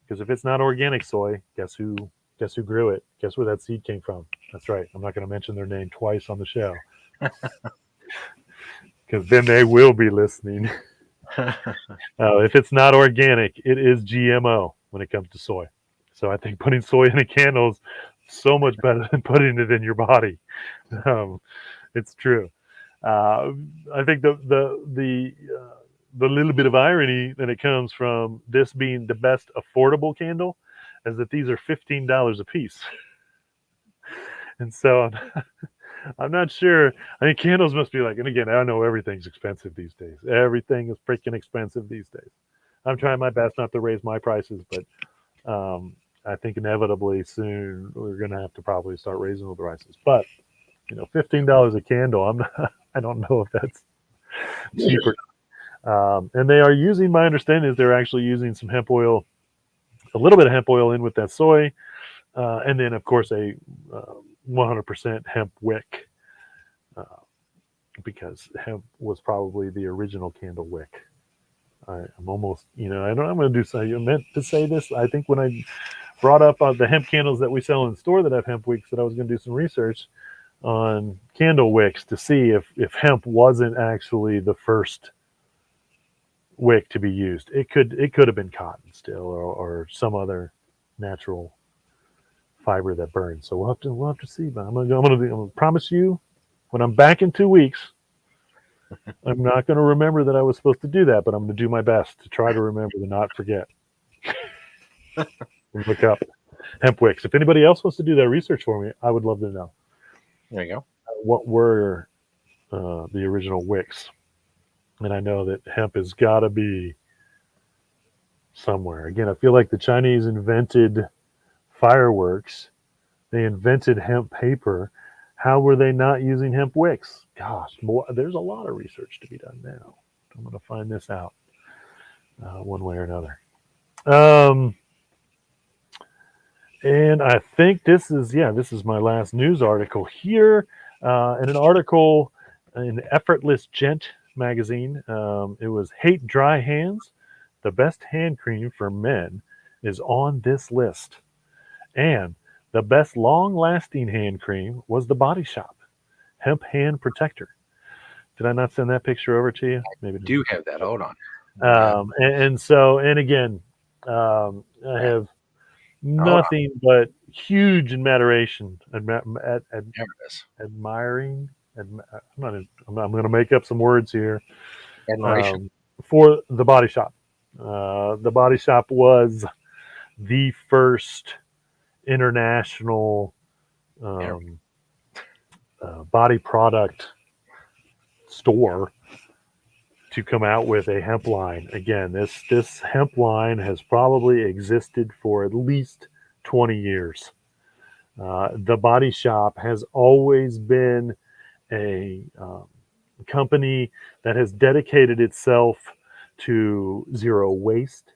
Speaker 2: because if it's not organic soy, guess who grew it? Guess where that seed came from? That's right. I'm not going to mention their name twice on the show, because then they will be listening. If it's not organic, it is GMO when it comes to soy. So I think putting soy in a candle is so much better than putting it in your body. It's true. I think the little bit of irony that it comes from this being the best affordable candle is that these are $15 a piece. And so I'm not sure. I mean, candles must be like, and again, I know everything's expensive these days. Everything is freaking expensive these days. I'm trying my best not to raise my prices, but I think inevitably soon we're going to have to probably start raising the prices. But, $15 a candle, I don't know if that's cheaper. And they are using, my understanding is they're actually using some hemp oil, a little bit of hemp oil in with that soy, and then of course a 100% hemp wick, because hemp was probably the original candle wick. I'm almost, I'm going to do so. I meant to say this. I think when I brought up the hemp candles that we sell in the store that have hemp wicks, that I was going to do some research on candle wicks to see if hemp wasn't actually the first wick to be used. It could have been cotton still, or some other natural fiber that burns. So we'll have to see. But I'm gonna promise you, when I'm back in 2 weeks, I'm not going to remember that I was supposed to do that, but I'm going to do my best to try to remember to not forget. Look up hemp wicks. If anybody else wants to do that research for me, I would love to know.
Speaker 1: There you go.
Speaker 2: What were the original wicks? And I know that hemp has got to be somewhere. Again, I feel like the Chinese invented fireworks. They invented hemp paper. How were they not using hemp wicks? Gosh, there's a lot of research to be done now. I'm going to find this out one way or another. And I think this is my last news article here. In an article in Effortless Gent magazine, it was Hate Dry Hands. The best hand cream for men is on this list. And the best long-lasting hand cream was the Body Shop Hemp Hand Protector. Did I not send that picture over to you? Maybe
Speaker 1: I do have that. Hold on.
Speaker 2: And again, I have nothing but huge admiration, admiring. I'm going to make up some words here.
Speaker 1: Admiration
Speaker 2: for the Body Shop. The Body Shop was the first international body product store to come out with a hemp line. Again, this hemp line has probably existed for at least 20 years. The Body Shop has always been a company that has dedicated itself to zero waste.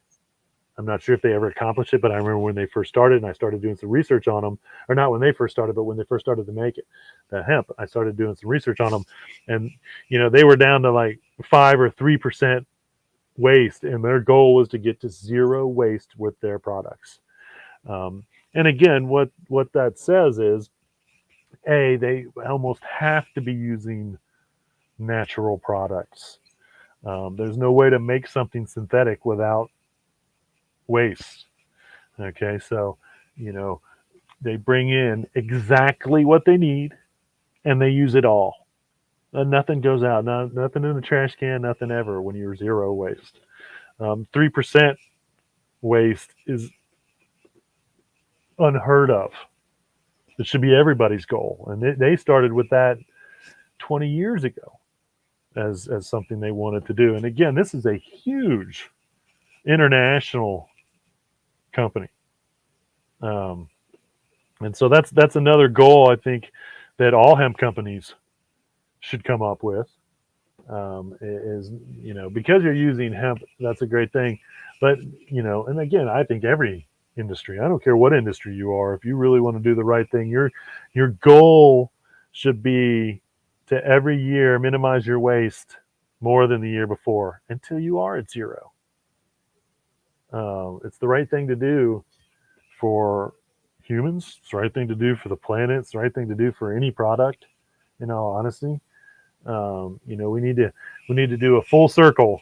Speaker 2: I'm not sure if they ever accomplished it, but I remember when they first started and I started doing some research on them, or not when they first started, but when they first started to make it, the hemp, I started doing some research on them, and they were down to like 5 or 3% waste, and their goal was to get to zero waste with their products. And again, what that says is, they almost have to be using natural products. There's no way to make something synthetic without waste. Okay, so they bring in exactly what they need and they use it all. Nothing goes out, nothing in the trash can, nothing ever when you're zero waste. 3% waste is unheard of. It should be everybody's goal, and they started with that 20 years ago as something they wanted to do. And again, this is a huge international company, and so that's another goal I think that all hemp companies should come up with. Is because you're using hemp, that's a great thing. But and again, I think every industry, I don't care what industry you are, if you really want to do the right thing, your goal should be to every year minimize your waste more than the year before until you are at zero. It's the right thing to do for humans. It's the right thing to do for the planet. It's the right thing to do for any product, in all honesty. We need to do a full circle,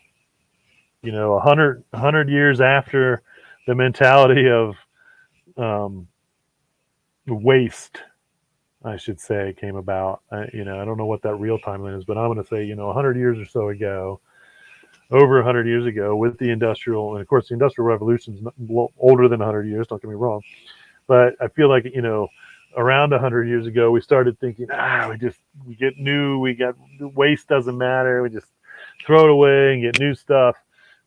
Speaker 2: 100 years after the mentality of waste, I should say, came about. I don't know what that real timeline is, but I'm going to say, 100 years or so ago, over 100 years ago, with the industrial, and of course, the Industrial Revolution is older than 100 years, don't get me wrong, but I feel like, around 100 years ago, we started thinking, we get new, waste doesn't matter, we just throw it away and get new stuff.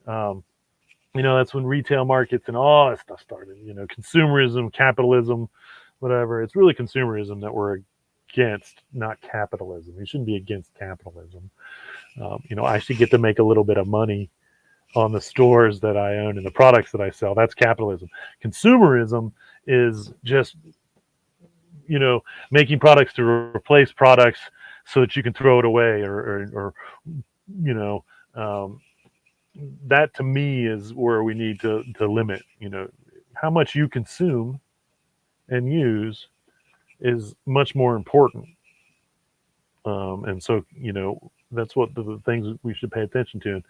Speaker 2: That's when retail markets and all that stuff started, consumerism, capitalism, whatever. It's really consumerism that we're against, not capitalism. We shouldn't be against capitalism. I should get to make a little bit of money on the stores that I own and the products that I sell. That's capitalism. Consumerism is just, making products to replace products so that you can throw it away or that to me is where we need to limit, how much you consume and use is much more important. And so, that's what the things we should pay attention to.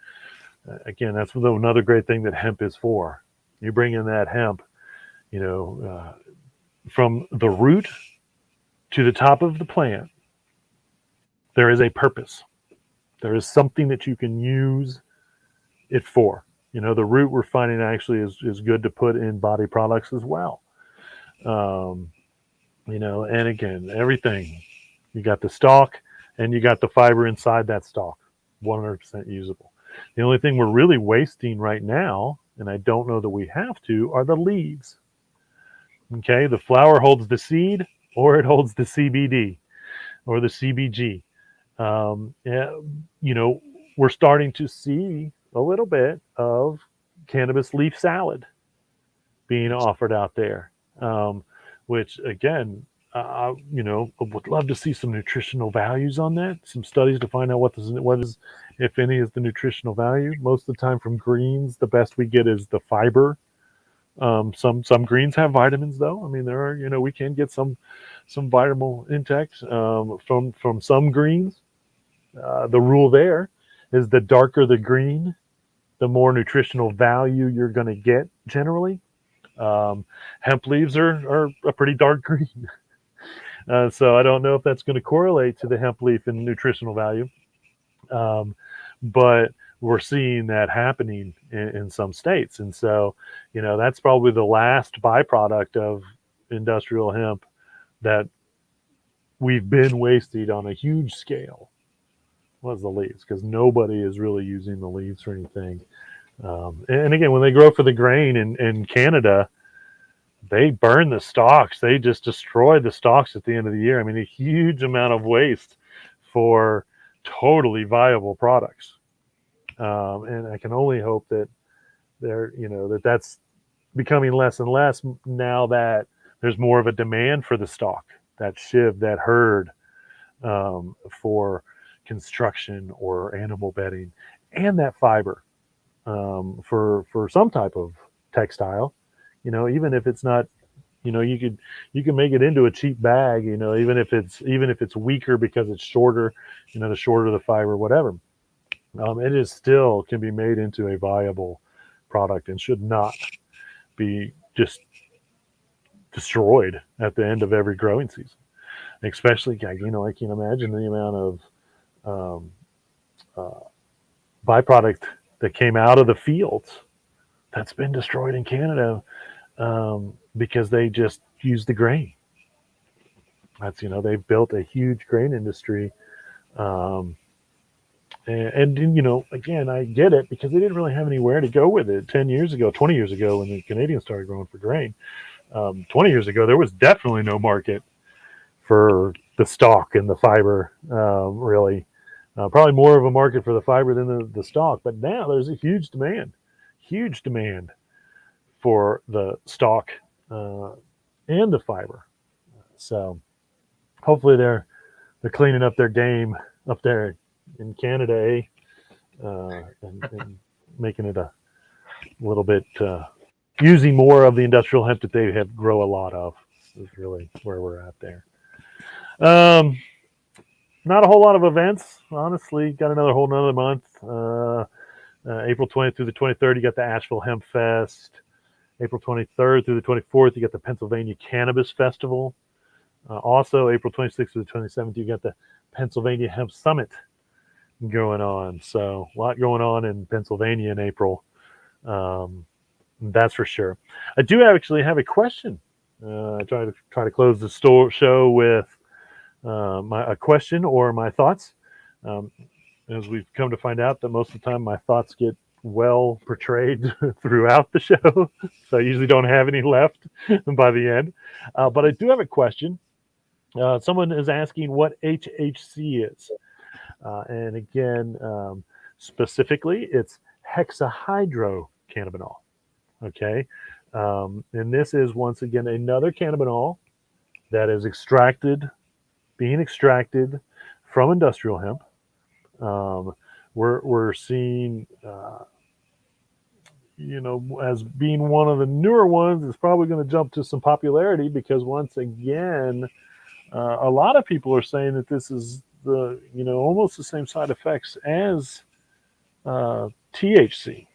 Speaker 2: And again, that's another great thing that hemp is for. You bring in that hemp, from the root to the top of the plant, there is a purpose. There is something that you can use it for. The root we're finding actually is good to put in body products as well. And again, everything, you got the stalk and you got the fiber inside that stalk, 100% usable. The only thing we're really wasting right now, and I don't know that we have to, are the leaves. Okay, the flower holds the seed or it holds the CBD. or the CBG. Yeah, you know, we're starting to see a little bit of cannabis leaf salad being offered out there, which again, you know, I would love to see some nutritional values on that, some studies to find out what is, if any, is the nutritional value. Most of the time from greens, the best we get is the fiber. Some greens have vitamins though. I mean, there are, you know, we can get some vitamin intakes from some greens. The rule there is the darker the green, the more nutritional value you're going to get generally. Hemp leaves are a pretty dark green. So I don't know if that's going to correlate to the hemp leaf in nutritional value. But we're seeing that happening in some states. And so, you know, that's probably the last byproduct of industrial hemp that we've been wasted on a huge scale was the leaves, because nobody is really using the leaves for anything. And again, when they grow for the grain in Canada, they burn the stalks. They just destroy the stalks at the end of the year. I mean, a huge amount of waste for totally viable products. And I can only hope that you know, that's becoming less and less now that there's more of a demand for the stalk, that shiv, that herd, for construction or animal bedding, and that fiber, for some type of textile. You know, even if it's not, you know, you can make it into a cheap bag. You know, even if it's weaker because it's shorter. You know, the shorter the fiber, whatever. It is still can be made into a viable product and should not be just destroyed at the end of every growing season. Especially, you know, I can imagine the amount of byproduct that came out of the fields that's been destroyed in Canada, because they just use the grain. That's, you know, they've built a huge grain industry. And you know, again, I get it, because they didn't really have anywhere to go with it 10 years ago, 20 years ago, when the Canadians started growing for grain. 20 years ago, there was definitely no market for the stalk and the fiber, really. Probably more of a market for the fiber than the stalk. But now there's a huge demand for the stalk and the fiber. So hopefully they're cleaning up their game up there in Canada, and making it a little bit, using more of the industrial hemp that they have grow a lot of, is really where we're at there. Not a whole lot of events, honestly. Got another month. April 20th through the 23rd, you got the Asheville Hemp Fest. April 23rd through the 24th, you got the Pennsylvania Cannabis Festival. Also, April 26th through the 27th, you got the Pennsylvania Hemp Summit going on. So a lot going on in Pennsylvania in April. That's for sure. I do actually have a question. I try to close the show with a question or my thoughts. As we've come to find out that most of the time my thoughts get well portrayed throughout the show, so I usually don't have any left by the end. But I do have a question. Someone is asking what HHC is. And again, specifically, it's hexahydrocannabinol. Okay. And this is, once again, another cannabinol that is being extracted from industrial hemp. We're seeing, you know, as being one of the newer ones, it's probably going to jump to some popularity, because once again, a lot of people are saying that this is almost the same side effects as THC,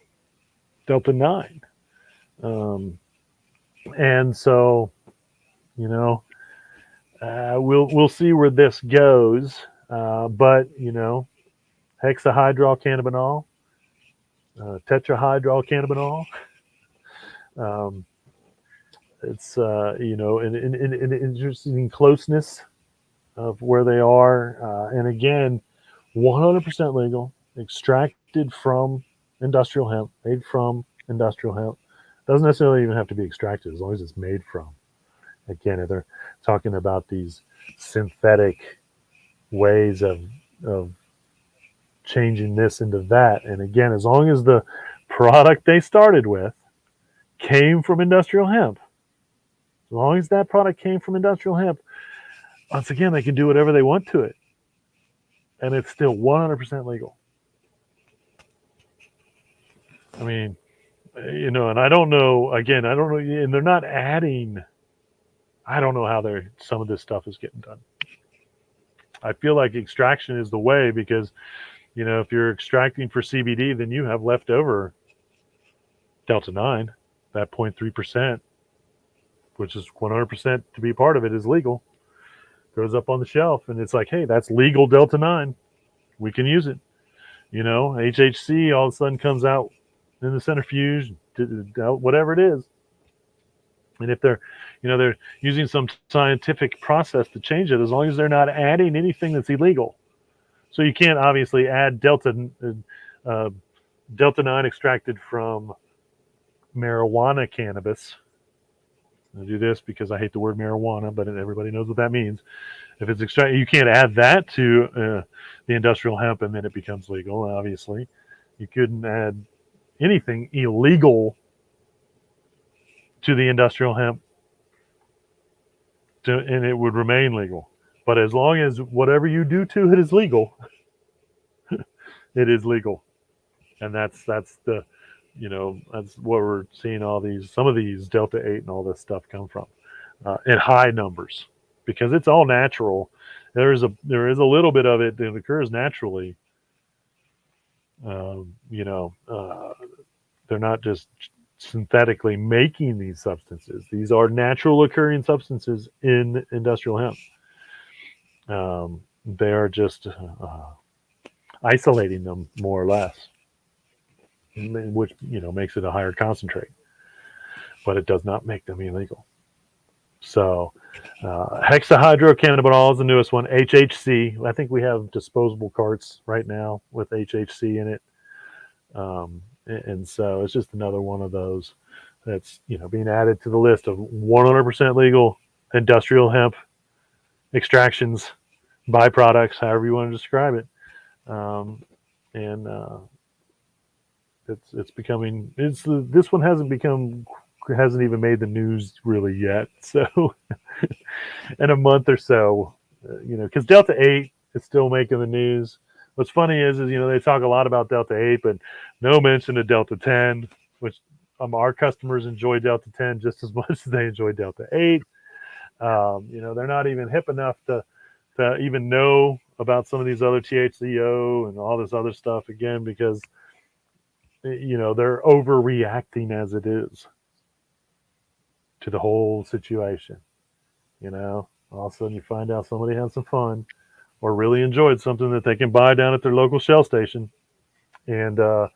Speaker 2: Delta 9. And so, you know, we'll see where this goes. But, you know, hexahydrocannabinol, tetrahydrocannabinol, it's, you know, an interesting closeness of where they are. And again, 100% legal, extracted from industrial hemp, made from industrial hemp. Doesn't necessarily even have to be extracted, as long as it's made from. Again, if they're talking about these synthetic ways of changing this into that. And again, as long as the product they started with came from industrial hemp, as long as that product came from industrial hemp, once again, they can do whatever they want to it. And it's still 100% legal. I mean, and I don't know, again, I don't know, and they're not adding, I don't know how some of this stuff is getting done. I feel like extraction is the way because, if you're extracting for CBD, then you have leftover Delta 9, that 0.3%, which is 100% to be part of it is legal, goes up on the shelf. And it's like, hey, that's legal Delta 9. We can use it. HHC all of a sudden comes out in the centrifuge, whatever it is. And if they're using some scientific process to change it, as long as they're not adding anything that's illegal. So you can't obviously add Delta 9 extracted from marijuana cannabis. I do this because I hate the word marijuana, but everybody knows what that means. If it's extracted, you can't add that to the industrial hemp, and then it becomes legal. Obviously, you couldn't add anything illegal to the industrial hemp, and it would remain legal. But as long as whatever you do to it is legal, it is legal, and that's the, that's what we're seeing some of these Delta 8 and all this stuff come from in high numbers, because it's all natural. There is a little bit of it that occurs naturally. They're not just synthetically making these substances. These are natural occurring substances in industrial hemp. They are just isolating them more or less, which makes it a higher concentrate, but it does not make them illegal. So hexahydrocannabinol is the newest one. HHC. I think we have disposable carts right now with HHC in it. And so it's just another one of those that's being added to the list of 100% legal industrial hemp extractions, byproducts, however you want to describe it. It's becoming, this one hasn't even made the news really yet. So in a month or so, because Delta 8 is still making the news. What's funny is they talk a lot about Delta 8, but no mention of Delta 10, which our customers enjoy Delta 10 just as much as they enjoy Delta 8. They're not even hip enough to even know about some of these other THCO and all this other stuff, again, because they're overreacting as it is to the whole situation. All of a sudden you find out somebody had some fun or really enjoyed something that they can buy down at their local Shell station, and the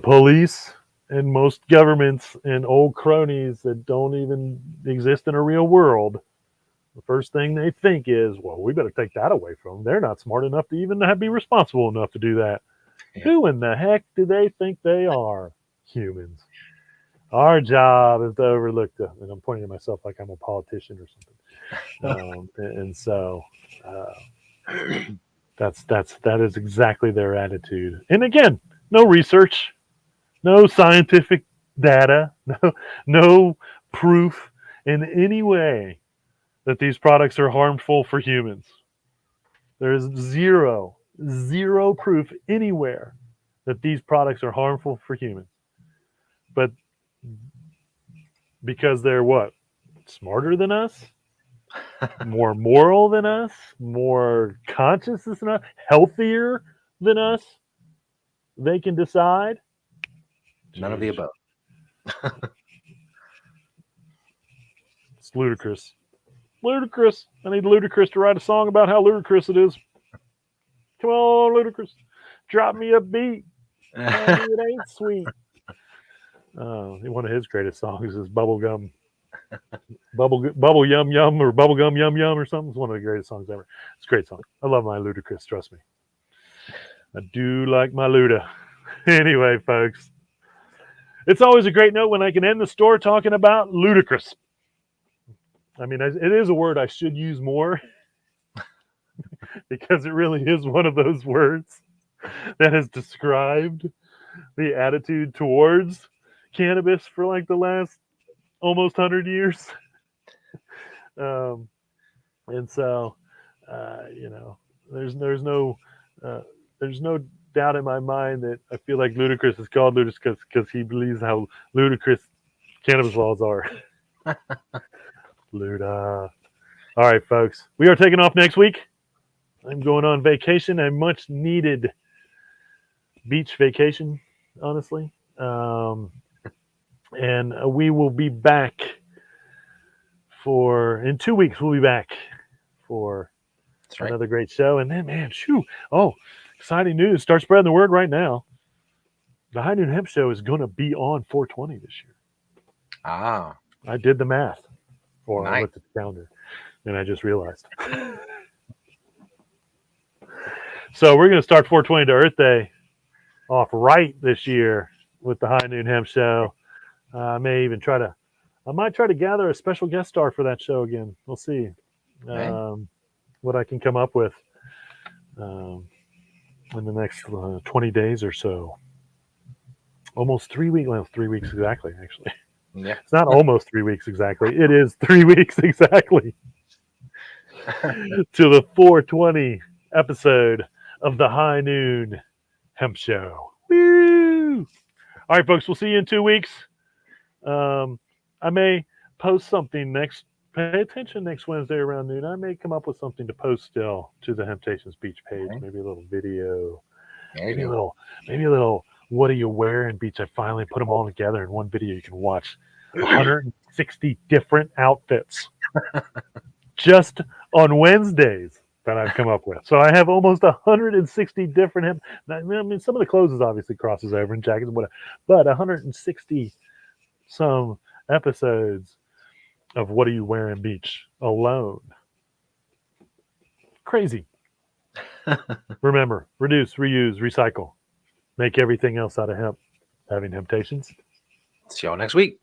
Speaker 2: police and most governments and old cronies that don't even exist in a real world, the first thing they think is, well, we better take that away from them. They're not smart enough to even be responsible enough to do that. Yeah. Who in the heck do they think they are? Humans. Our job is to overlook them. And I'm pointing at myself like I'm a politician or something. That is exactly their attitude. And again, no research, no scientific data, no proof in any way that these products are harmful for humans. There is zero proof anywhere that these products are harmful for humans. But because they're what? Smarter than us? More moral than us? More conscious than us? Healthier than us? They can decide?
Speaker 1: None of the above.
Speaker 2: It's ludicrous. Ludicrous. I need Ludacris to write a song about how ludicrous it is. Come on, Ludacris. Drop me a beat. It ain't sweet. One of his greatest songs is Bubblegum. Bubble Yum Yum or Bubblegum Yum Yum or something. It's one of the greatest songs ever. It's a great song. I love my Ludacris, trust me. I do like my Luda. Anyway, folks. It's always a great note when I can end the store talking about Ludacris. I mean, it is a word I should use more because it really is one of those words that has described the attitude towards cannabis for like the last almost 100 years. And so, you know, there's no doubt in my mind that I feel like Ludacris is called Ludacris because he believes how ludicrous cannabis laws are. Luda. All right, folks, we are taking off next week. I'm going on vacation, a much needed beach vacation, honestly. And we will be back in 2 weeks. We'll be back for another great show. And then, man, exciting news. Start spreading the word right now. The High Noon Hemp Show is going to be on 420 this year.
Speaker 1: Ah.
Speaker 2: I did the math. Or
Speaker 1: Nice.
Speaker 2: I looked at the calendar and I just realized. So we're going to start 420 to Earth Day off right this year with the High Noon Hemp Show. I might try to gather a special guest star for that show again. We'll see what I can come up with in the next 20 days or so. Almost 3 weeks. Well, 3 weeks exactly, actually.
Speaker 1: Yeah.
Speaker 2: It's not almost 3 weeks exactly. It is 3 weeks exactly to the 420 episode of the High Noon Hemp Show. Woo! All right, folks, we'll see you in 2 weeks. I may post something pay attention next Wednesday around noon. I may come up with something to post still to the Temptations Beach page.
Speaker 1: Okay.
Speaker 2: Maybe a little video.
Speaker 1: Maybe
Speaker 2: a little what are you wearing beach. I finally put them all together in one video. You can watch 160 different outfits just on Wednesdays that I've come up with. So I have almost 160 different. I mean, some of the clothes obviously crosses over and jackets and whatever, but 160 some episodes of What Are You Wearing Beach alone. Crazy. Remember, reduce, reuse, recycle. Make everything else out of hemp. Having temptations.
Speaker 1: See y'all next week.